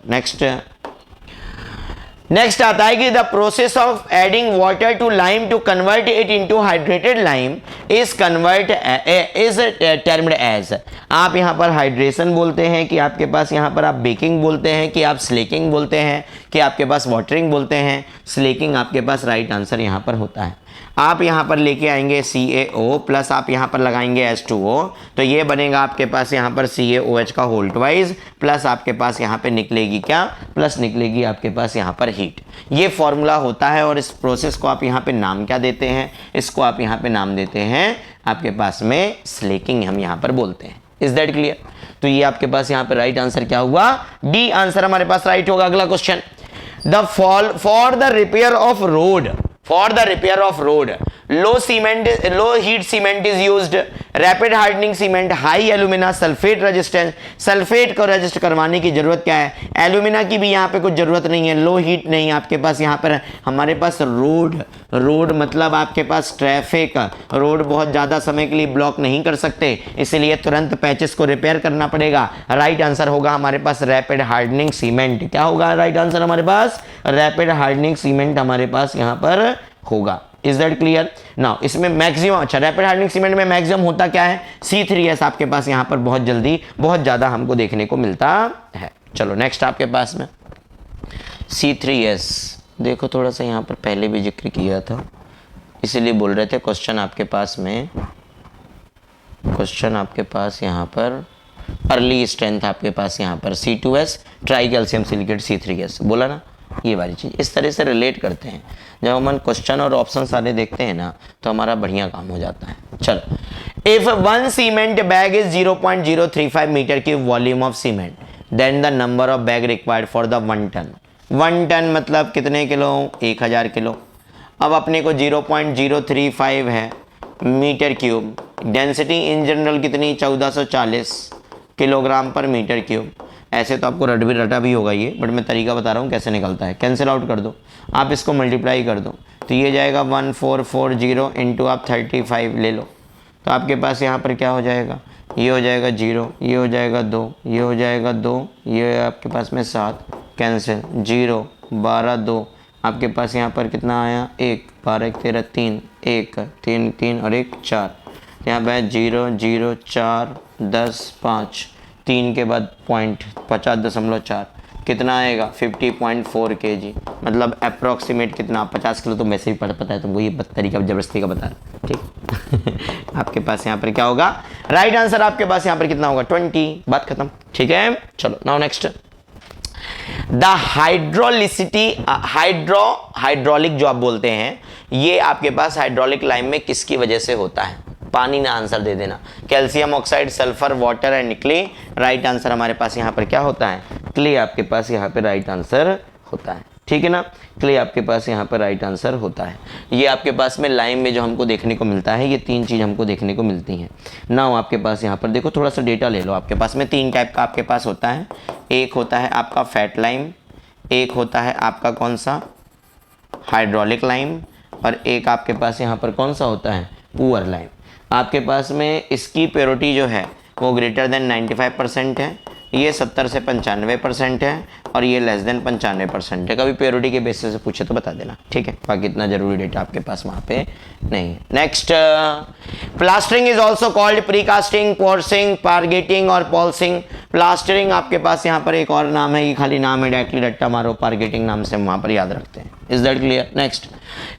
S1: नेक्स्ट आता है कि the process of adding water to lime to convert it into hydrated lime is termed as. आप यहां पर हाइड्रेशन बोलते हैं कि आपके पास यहां पर आप बेकिंग बोलते हैं कि आप स्लेकिंग बोलते हैं कि आपके पास वाटरिंग बोलते हैं। स्लेकिंग आपके पास राइट आंसर यहां पर होता है। आप यहाँ पर लेके आएंगे CaO प्लस आप यहाँ पर लगाएंगे H2O, तो ये बनेगा आपके पास यहाँ पर CaOH का होल ट्वाइस प्लस आपके पास यहाँ पे निकलेगी क्या, प्लस निकलेगी आपके पास यहाँ पर हीट। ये फॉर्मूला होता है और इस प्रोसेस को आप यहाँ पे नाम क्या देते हैं, इसको आप यहाँ पे नाम देते हैं आपके पास में स्लेकिंग, हम यहाँ पर बोलते हैं। Is that clear? तो ये आपके पास यहाँ पे राइट आंसर क्या हुआ, डी आंसर हमारे पास राइट होगा। अगला question, the for the repair of road, for the repair of road, low heat cement is used, rapid hardening cement, high alumina, sulfate resistance। Sulphate को रजिस्ट करवाने की जरूरत क्या है, एल्यूमिना की भी यहाँ पे कुछ जरूरत नहीं है, लो हीट नहीं आपके पास यहाँ पर। हमारे पास रोड मतलब आपके पास ट्रैफिक, रोड बहुत ज़्यादा समय के लिए ब्लॉक नहीं कर सकते, इसलिए तुरंत पैचेस को रिपेयर करना पड़ेगा। राइट आंसर होगा हमारे पास रैपिड हार्डनिंग सीमेंट। क्या होगा राइट आंसर हमारे पास, रैपिड हार्डनिंग सीमेंट हमारे पास यहाँ पर होगा। Is that clear? नाउ इसमें मैक्सिमम, अच्छा रैपिड हार्डनिंग सीमेंट में मैक्सिमम होता क्या है, C3S आपके पास यहाँ पर बहुत जल्दी बहुत ज़्यादा हमको देखने को मिलता है। चलो नेक्स्ट आपके पास में C3S, देखो थोड़ा सा यहाँ पर पहले भी जिक्र किया था, इसीलिए बोल रहे थे क्वेश्चन आपके पास में, क्वेश्चन आपके पास यहाँ पर अर्ली स्ट्रेंथ आपके पास यहाँ पर C2S, try calcium silicate C3S, बोला ना, ये वाली चीज़ इस तरह से रिलेट करते हैं। जब हम क्वेश्चन और ऑप्शन सारे देखते हैं ना तो हमारा बढ़िया काम हो जाता है। चलो, if one cement bag is 0.035 metre की volume of cement, then the number of bag required for the 1 ton. 1 ton मतलब कितने किलो, 1000 किलो। अब अपने को 0.035 है metre cube, density in general कितनी, 1440 किलोग्राम पर मीटर क्यूब। ऐसे तो आपको रटा भी होगा ये, बट मैं तरीका बता रहा हूँ कैसे निकलता है। कैंसिल आउट कर दो, आप इसको मल्टीप्लाई कर दो, तो ये जाएगा 1440 इंटू आप 35 ले लो, तो आपके पास यहाँ पर क्या हो जाएगा, ये हो जाएगा 0, ये हो जाएगा 2, ये हो जाएगा 2, ये आपके पास में 7, कैंसिल 0 12 2, आपके पास यहाँ पर कितना आया 1 12 1 13 3 1 3 3 और 1 4, यहाँ पर 0 0 4 10 5, 3 के बाद पॉइंट 50.4, कितना आएगा 50.4 kg, मतलब अप्रॉक्सीमेट कितना 50 किलो, तो वैसे ही पता है, तो वही तरीका जबरदस्ती का बता रहा, ठीक। आपके पास यहाँ पर क्या होगा, राइट आंसर आपके पास यहाँ पर कितना होगा 20, बात खत्म, ठीक है। चलो now next, the hydroelectricity, hydraulic जो आप बोलते हैं, ये आपके पास हाइड्रोलिक लाइम में किसकी वजह से होता है, पानी ना आंसर दे देना, calcium oxide, sulphur, water and clay. Right answer हमारे पास यहाँ पर क्या होता है, क्ले आपके पास यहाँ पे राइट आंसर होता है, ठीक है ना, क्ले आपके पास यहाँ पर राइट आंसर होता है। ये आपके पास में लाइम में जो हमको देखने को मिलता है, ये 3 चीज़ हमको देखने को मिलती हैं। नाउ आपके पास यहाँ पर देखो, थोड़ा सा डेटा ले लो, आपके पास में 3 टाइप का आपके पास होता है। एक होता है आपका फैट लाइम, एक होता है आपका कौन सा हाइड्रोलिक लाइम, और एक आपके पास यहाँ पर कौन सा होता है पुअर लाइम। आपके पास में इसकी प्योरिटी जो है वो ग्रेटर देन 95% है, ये 70 से 95% है, और ये लेस देन 95% है। कभी प्योरिटी के बेसिस से पूछे तो बता देना, ठीक है, बाकी इतना जरूरी डेटा आपके पास वहाँ पे नहीं है। Next, plastering is also called precasting, पोर्सिंग, पारगेटिंग और पॉल्सिंग। प्लास्टरिंग आपके पास यहाँ पर एक और नाम है, ये खाली नाम है, डायरेक्टली रट्टा मारो, पारगेटिंग नाम से हम वहाँ पर याद रखते हैं। Is that clear? Next,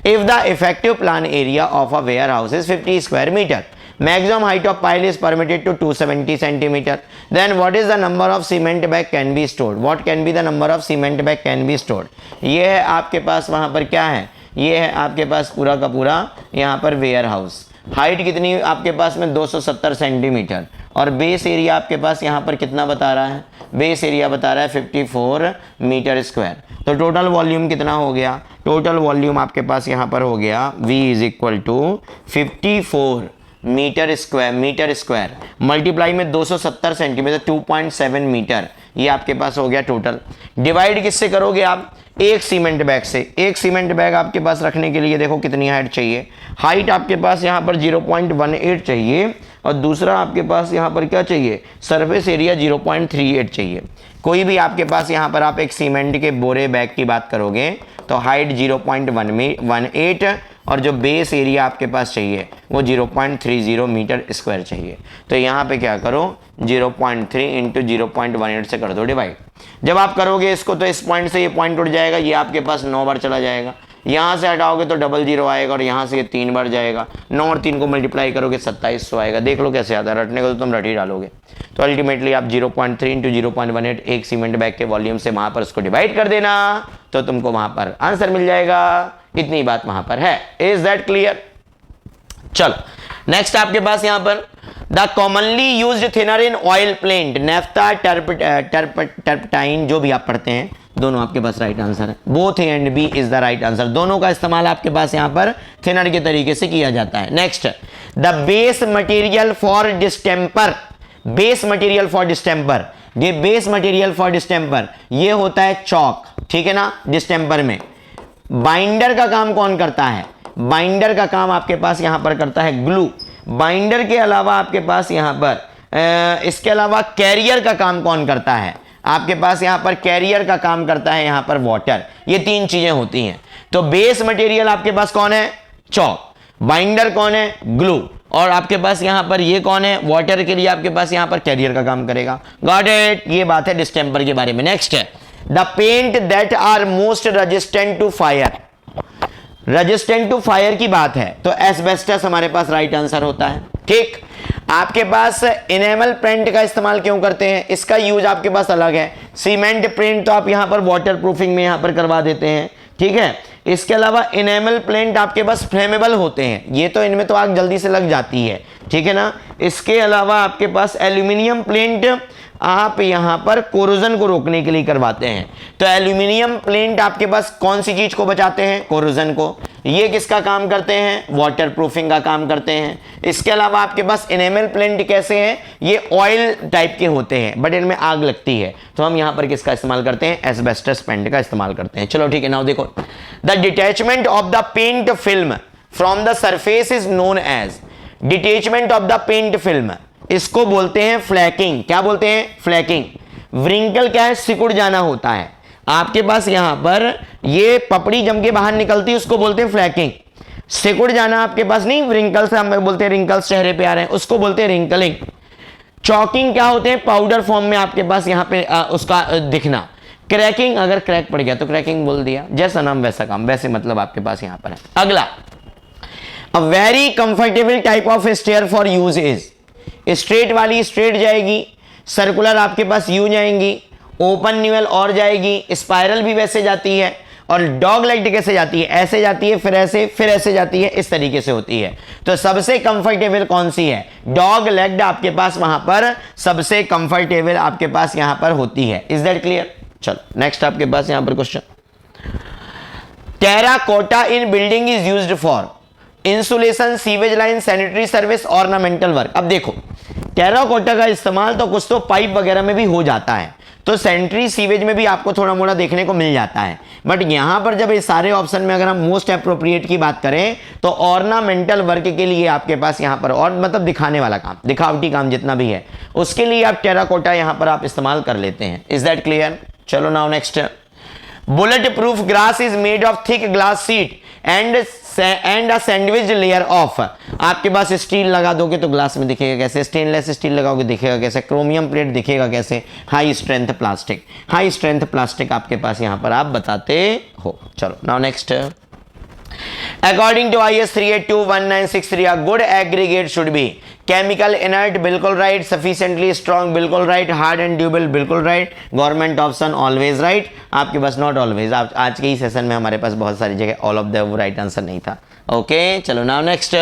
S1: if the effective plan area of a warehouse is 50 square metre, maximum height of pile is permitted to 270 centimeter, then what is the number of cement bag can be stored? What can be the number of cement bag can be stored? ये है आपके पास वहाँ पर क्या है, ये है आपके पास पूरा का पूरा यहाँ पर वेयर हाउस। हाइट कितनी आपके पास में 270 सेंटीमीटर, और बेस एरिया आपके पास यहाँ पर कितना बता रहा है, बेस एरिया बता रहा है 54 मीटर स्क्वायर। तो टोटल वॉल्यूम कितना हो गया, टोटल वॉल्यूम आपके पास यहाँ पर हो गया V is equal to 54 metre square multiply में 270 सेंटीमीटर 2.7 मीटर, ये आपके पास हो गया टोटल। डिवाइड किससे करोगे आप, एक सीमेंट बैग से। एक सीमेंट बैग आपके पास रखने के लिए देखो कितनी हाइट चाहिए, हाइट आपके पास यहाँ पर 0.18 चाहिए, और दूसरा आपके पास यहाँ पर क्या चाहिए, सरफेस एरिया 0.38 चाहिए। कोई भी आपके पास यहाँ पर आप एक सीमेंट के बोरे बैग की बात करोगे तो हाइट 0.18 और जो बेस एरिया आपके पास चाहिए वो 0.30 मीटर स्क्वायर चाहिए। तो यहाँ पे क्या करो, 0.3 इंटू 0.18 से कर दो डिवाइड। जब आप करोगे इसको तो इस पॉइंट से ये पॉइंट उठ जाएगा, ये आपके पास 9 बार चला जाएगा, यहाँ से हटाओगे तो 00 आएगा और यहाँ से ये 3 बार जाएगा, 9 और 3 को मल्टीप्लाई करोगे 2700 आएगा। देख लो कैसे आता है, रटने को तो तुम रट ही डालोगे। तो अल्टीमेटली आप 0.3 इंटू 0.18 एक सीमेंट बैग के वॉल्यूम से वहां पर उसको डिवाइड कर देना तो तुमको वहां पर आंसर मिल जाएगा। इतनी बात वहां पर है। Is that clear? चलो नेक्स्ट आपके पास यहां पर the commonly used thinner in oil paint, naphtha, turpentine, जो भी आप पढ़ते हैं, दोनों आपके पास राइट आंसर है। Both A and B is the right answer. दोनों का इस्तेमाल आपके पास यहां पर थिनर के तरीके से किया जाता है। Next, the base material for distemper, base material for distemper, ये बेस मटेरियल फॉर डिस्टेंपर ये होता है चौक, ठीक है ना। डिस्टेंपर में बाइंडर का काम कौन करता है? बाइंडर का काम आपके पास यहां पर करता है ग्लू। बाइंडर के अलावा आपके पास यहां पर इसके अलावा कैरियर का काम कौन करता है? आपके पास यहां पर कैरियर का काम करता है यहां पर वाटर। ये 3 चीजें होती हैं। तो बेस मटेरियल आपके पास कौन है? चौक। बाइंडर कौन है? ग्लू। और आपके पास यहां पर ये कौन है? वाटर के लिए आपके पास यहां पर कैरियर का काम करेगा। Got it? ये बात है डिस्टेंपर के बारे में। नेक्स्ट है the paint that are most resistant to fire. Resistant to fire की बात है तो एस्बेस्टस हमारे पास राइट आंसर होता है। ठीक, आपके पास इनेमल पेंट का इस्तेमाल क्यों करते हैं? इसका यूज आपके पास अलग है। सीमेंट पेंट तो आप यहां पर वाटर प्रूफिंग में यहां पर करवा देते हैं, ठीक है। इसके अलावा इनेमल पेंट आपके पास फ्लेमेबल होते हैं, ये तो इनमें तो आग जल्दी से लग जाती है, ठीक है ना। इसके अलावा आपके पास एल्यूमिनियम प्लेंट आप यहां पर कोरोजन को रोकने के लिए करवाते हैं। तो एल्यूमिनियम प्लेंट आपके पास कौन सी चीज को बचाते हैं? कोरोजन को। ये किसका काम करते हैं? वाटर प्रूफिंग का काम करते हैं। इसके अलावा आपके पास इनेमल प्लेंट कैसे हैं? ये ऑयल टाइप के होते हैं बट इनमें आग लगती है, तो हम यहां पर किसका इस्तेमाल करते हैं? एस्बेस्टस पेंट का इस्तेमाल करते हैं। चलो ठीक है। नाउ देखो, the detachment of the paint film from the surface is known as, detachment of the paint film इसको बोलते हैं फ्लैकिंग। क्या बोलते हैं? फ्लैकिंग। व्रिंकल क्या है? सिकुड़ जाना होता है। आपके पास यहां पर ये पपड़ी जम के बाहर निकलती है, उसको बोलते हैं फ्लैकिंग। सिकुड़ जाना आपके पास नहीं, व्रिंकल्स हम बोलते हैं, रिंकल्स चेहरे पे आ रहे हैं, उसको बोलते हैं रिंकलिंग। चॉकिंग क्या होते हैं? पाउडर फॉर्म में आपके पास यहां पे उसका दिखना। क्रैकिंग, अगर क्रैक पड़ गया तो क्रैकिंग बोल दिया, जैसा नाम वैसा काम, वैसे मतलब आपके पास यहां पर है। अगला, a very comfortable type of stair for use is, straight वाली स्ट्रेट जाएगी, सर्कुलर आपके पास यू जाएंगी, ओपन न्यूअल और जाएगी, स्पाइरल भी वैसे जाती है, और डॉग लेग्ड कैसे जाती है? ऐसे जाती है, फिर ऐसे जाती है, इस तरीके से होती है। तो सबसे कंफर्टेबल कौन सी है? डॉग लेग्ड आपके पास वहां पर सबसे कंफर्टेबल आपके पास यहां पर होती है। Is that clear? चलो नेक्स्ट आपके पास यहां पर question, terracotta in building is used for insulation, sewage line, sanitary service, ornamental work. अब देखो, टेराकोटा का इस्तेमाल तो कुछ तो पाइप वगैरह में भी हो जाता है, तो सैनिटरी सीवेज में भी आपको थोड़ा मोड़ा देखने को मिल जाता है, बट यहां पर जब इस सारे ऑप्शन में अगर हम मोस्ट अप्रोप्रिएट की बात करें तो ऑर्नामेंटल वर्क के लिए आपके पास यहां पर, और मतलब दिखाने वाला काम, दिखावटी काम जितना भी है, उसके लिए आप टेराकोटा यहां पर आप इस्तेमाल कर लेते हैं। Is that clear? चलो now next, bullet proof glass is made of thick glass sheet and a sandwich layer of. आपके पास स्टील लगा दोगे तो ग्लास में दिखेगा कैसे? स्टेनलेस स्टील लगाओगे दिखेगा कैसे? क्रोमियम प्लेट दिखेगा कैसे? High strength plastic. High strength plastic आपके पास यहां पर आप बताते हो। चलो now next, according to IS 3821963 a good aggregate should be chemical inert, बिल्कुल राइट। सफिशिएंटली स्ट्रॉन्ग, बिल्कुल राइट। हार्ड एंड ड्यूरेबल, बिल्कुल right. Government option always right. आपके पास नॉट ऑलवेज, आज के ही सेशन में हमारे पास बहुत सारी जगह all of the right answer नहीं था। ओके चलो now next,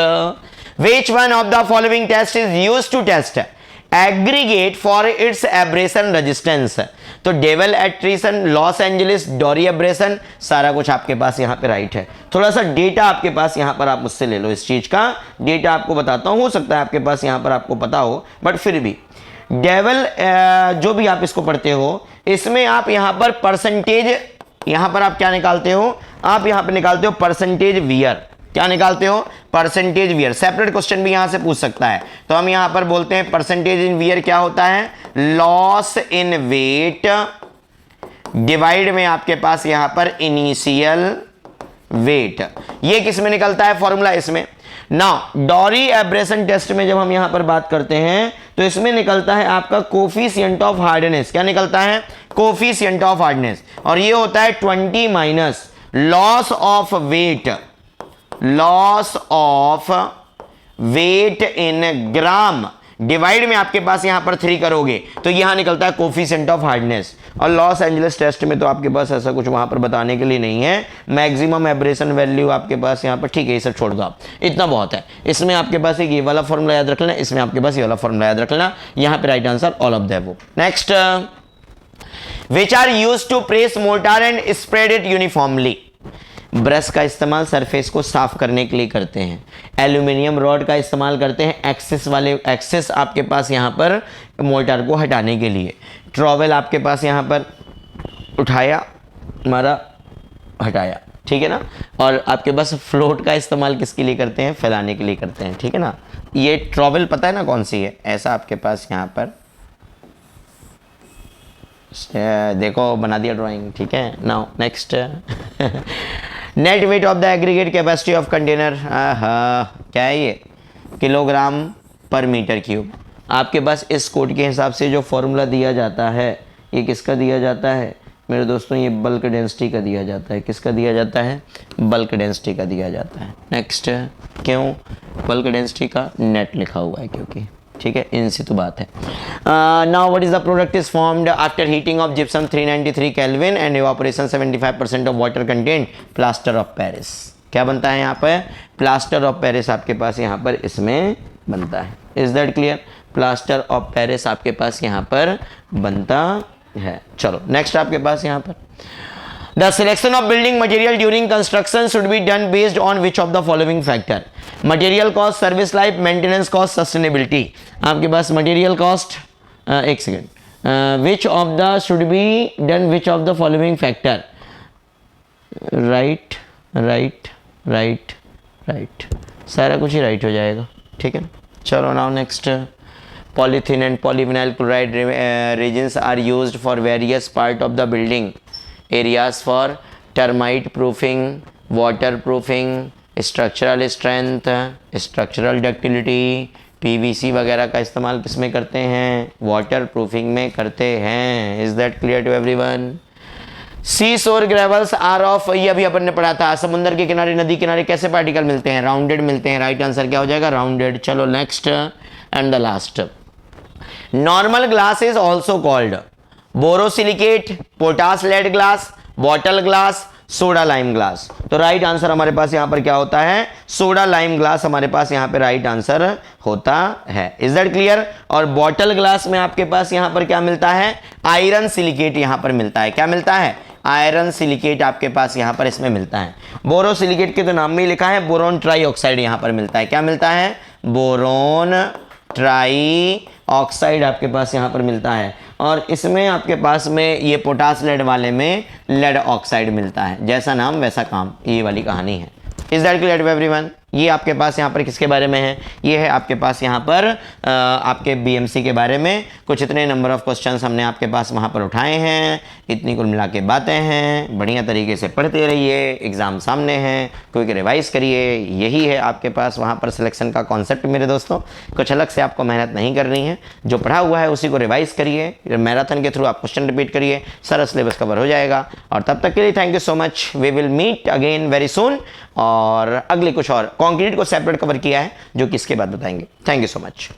S1: which one of the following test is used to test aggregate for its abrasion resistance? तो Deval attrition, Los Angeles, Dorry abrasion, सारा कुछ आपके पास यहाँ पे राइट है। थोड़ा सा डेटा आपके पास यहाँ पर आप मुझसे ले लो, इस चीज का डेटा आपको बताता हूँ, हो सकता है आपके पास यहाँ पर आपको पता हो, बट फिर भी डेवल जो भी आप इसको पढ़ते हो, इसमें आप यहाँ पर परसेंटेज, यहाँ पर आप क्या निकालते हो? आप यहाँ पे निकालते हो परसेंटेज वियर। क्या निकालते हो? Percentage wear. सेपरेट क्वेश्चन भी यहां से पूछ सकता है, तो हम यहां पर बोलते हैं परसेंटेज इन वियर क्या होता है? लॉस इन वेट डिवाइड में आपके पास यहां पर इनिशियल वेट। ये किस में निकलता है फॉर्मूला? इसमें। नाउ डोरी एब्रेशन टेस्ट में जब हम यहां पर बात करते हैं तो इसमें निकलता है आपका कोफिशिएंट ऑफ हार्डनेस। क्या निकलता है? कोफिशिएंट ऑफ हार्डनेस, और ये होता है 20 minus loss of weight in gram, divide में आपके पास यहां पर 3 करोगे तो यहां निकलता है कोफिशिएंट ऑफ हार्डनेस। और लॉस एंजलिस टेस्ट में तो आपके पास ऐसा कुछ वहां पर बताने के लिए नहीं है। मैक्सिमम एब्रेशन वैल्यू आपके पास यहां पर, ठीक है, ये सब छोड़ दो आप, इतना बहुत है। इसमें आपके पास एक ये वाला फॉर्मूला याद रख लेना, इसमें आपके पास ये वाला फॉर्मूला याद रख लेना। यहां पे right answer all of the above. Next, which are used to press mortar and spread it uniformly. Brush का इस्तेमाल सरफेस को साफ करने के लिए करते हैं। एल्यूमिनियम रॉड का इस्तेमाल करते हैं एक्सेस आपके पास यहाँ पर मोर्टार को हटाने के लिए। ट्रॉवेल आपके पास यहाँ पर उठाया, मारा, हटाया, ठीक है ना। और आपके पास फ्लोट का इस्तेमाल किसके लिए करते हैं? फैलाने के लिए करते हैं, ठीक है ना। ये ट्रॉवेल पता है ना कौन सी है? ऐसा आपके पास यहाँ पर देखो, बना दिया ड्राइंग, ठीक है। Now next, net wait of the aggregate capacity of container, क्या है ये? Kilogram per metre cube. आपके पास इस कोड के हिसाब से जो फॉर्मूला दिया जाता है, ये किसका दिया जाता है मेरे दोस्तों? ये बल्क डेंसिटी का दिया जाता है। किसका दिया जाता है? बल्क डेंसिटी का दिया जाता है। नेक्स्ट, क्यों बल्क डेंसिटी का? नेट लिखा हुआ है क्योंकि, ठीक है, इनसे तो बात है। Now what is the product is formed after heating of gypsum 393 kelvin and evaporation 75% of water content? Plaster of Paris. क्या बनता है यहाँ पर? प्लास्टर ऑफ पेरिस आपके पास यहाँ पर इसमें बनता है। Is that clear? Plaster of Paris आपके पास यहाँ पर बनता है। चलो नेक्स्ट आपके पास यहाँ पर, The selection of building material during construction should be done based on which of the following factor? Material cost, service life, maintenance cost, sustainability. आपके पास material cost, एक second, which of the should be done which of the following factor? Right, right, right, right. सारा कुछ ही right हो जाएगा, ठीक है। चलो now next, polythene and polyvinyl chloride resins are used for various part of the building areas for termite proofing, water proofing, structural strength, structural ductility। PVC वगैरह का इस्तेमाल किस में करते हैं? वाटर प्रूफिंग में करते हैं। Is that clear to everyone? Sea shore gravels are of, ये अभी अपन ने पढ़ा था, समुद्र के किनारे, नदी किनारे कैसे पार्टिकल मिलते हैं? राउंडेड मिलते हैं। राइट आंसर क्या हो जाएगा? राउंडेड। चलो next and the last, normal glass is also called borosilicate, potash lead glass, bottle glass, soda lime glass. तो राइट आंसर हमारे पास यहां पर क्या होता है? सोडा लाइम ग्लास हमारे पास यहां पे राइट आंसर होता है। Is that clear? और बॉटल ग्लास में आपके पास यहां पर क्या मिलता है? आयरन सिलिकेट यहां पर मिलता है। क्या मिलता है? आयरन सिलिकेट आपके पास यहां पर इसमें मिलता है। बोरोसिलिकेट के तो नाम में ही लिखा है, बोरोन ट्राई ऑक्साइड यहां पर मिलता है। क्या मिलता है? बोरोन ट्राई ऑक्साइड आपके पास यहाँ पर मिलता है। और इसमें आपके पास में ये पोटास लेड वाले में लेड ऑक्साइड मिलता है। जैसा नाम वैसा काम, ये वाली कहानी है। Is that clear to everyone? ये आपके पास यहाँ पर किसके बारे में है? ये है आपके पास यहाँ पर आपके बीएमसी के बारे में। कुछ इतने नंबर ऑफ क्वेश्चंस हमने आपके पास वहाँ पर उठाए हैं। इतनी कुल मिला के बातें हैं। बढ़िया तरीके से पढ़ते रहिए, एग्ज़ाम सामने है, क्विक रिवाइज करिए। यही है आपके पास वहाँ पर सिलेक्शन का कॉन्सेप्ट मेरे दोस्तों। कुछ अलग से आपको मेहनत नहीं करनी है, जो पढ़ा हुआ है उसी को रिवाइज करिए। मैराथन के थ्रू आप क्वेश्चन रिपीट करिए, सारा सिलेबस कवर हो जाएगा। और तब तक के लिए thank you so much. We will meet again very soon. और अगले कुछ और कंक्रीट को सेपरेट कवर किया है, जो कि इसके बाद बताएंगे। Thank you so much.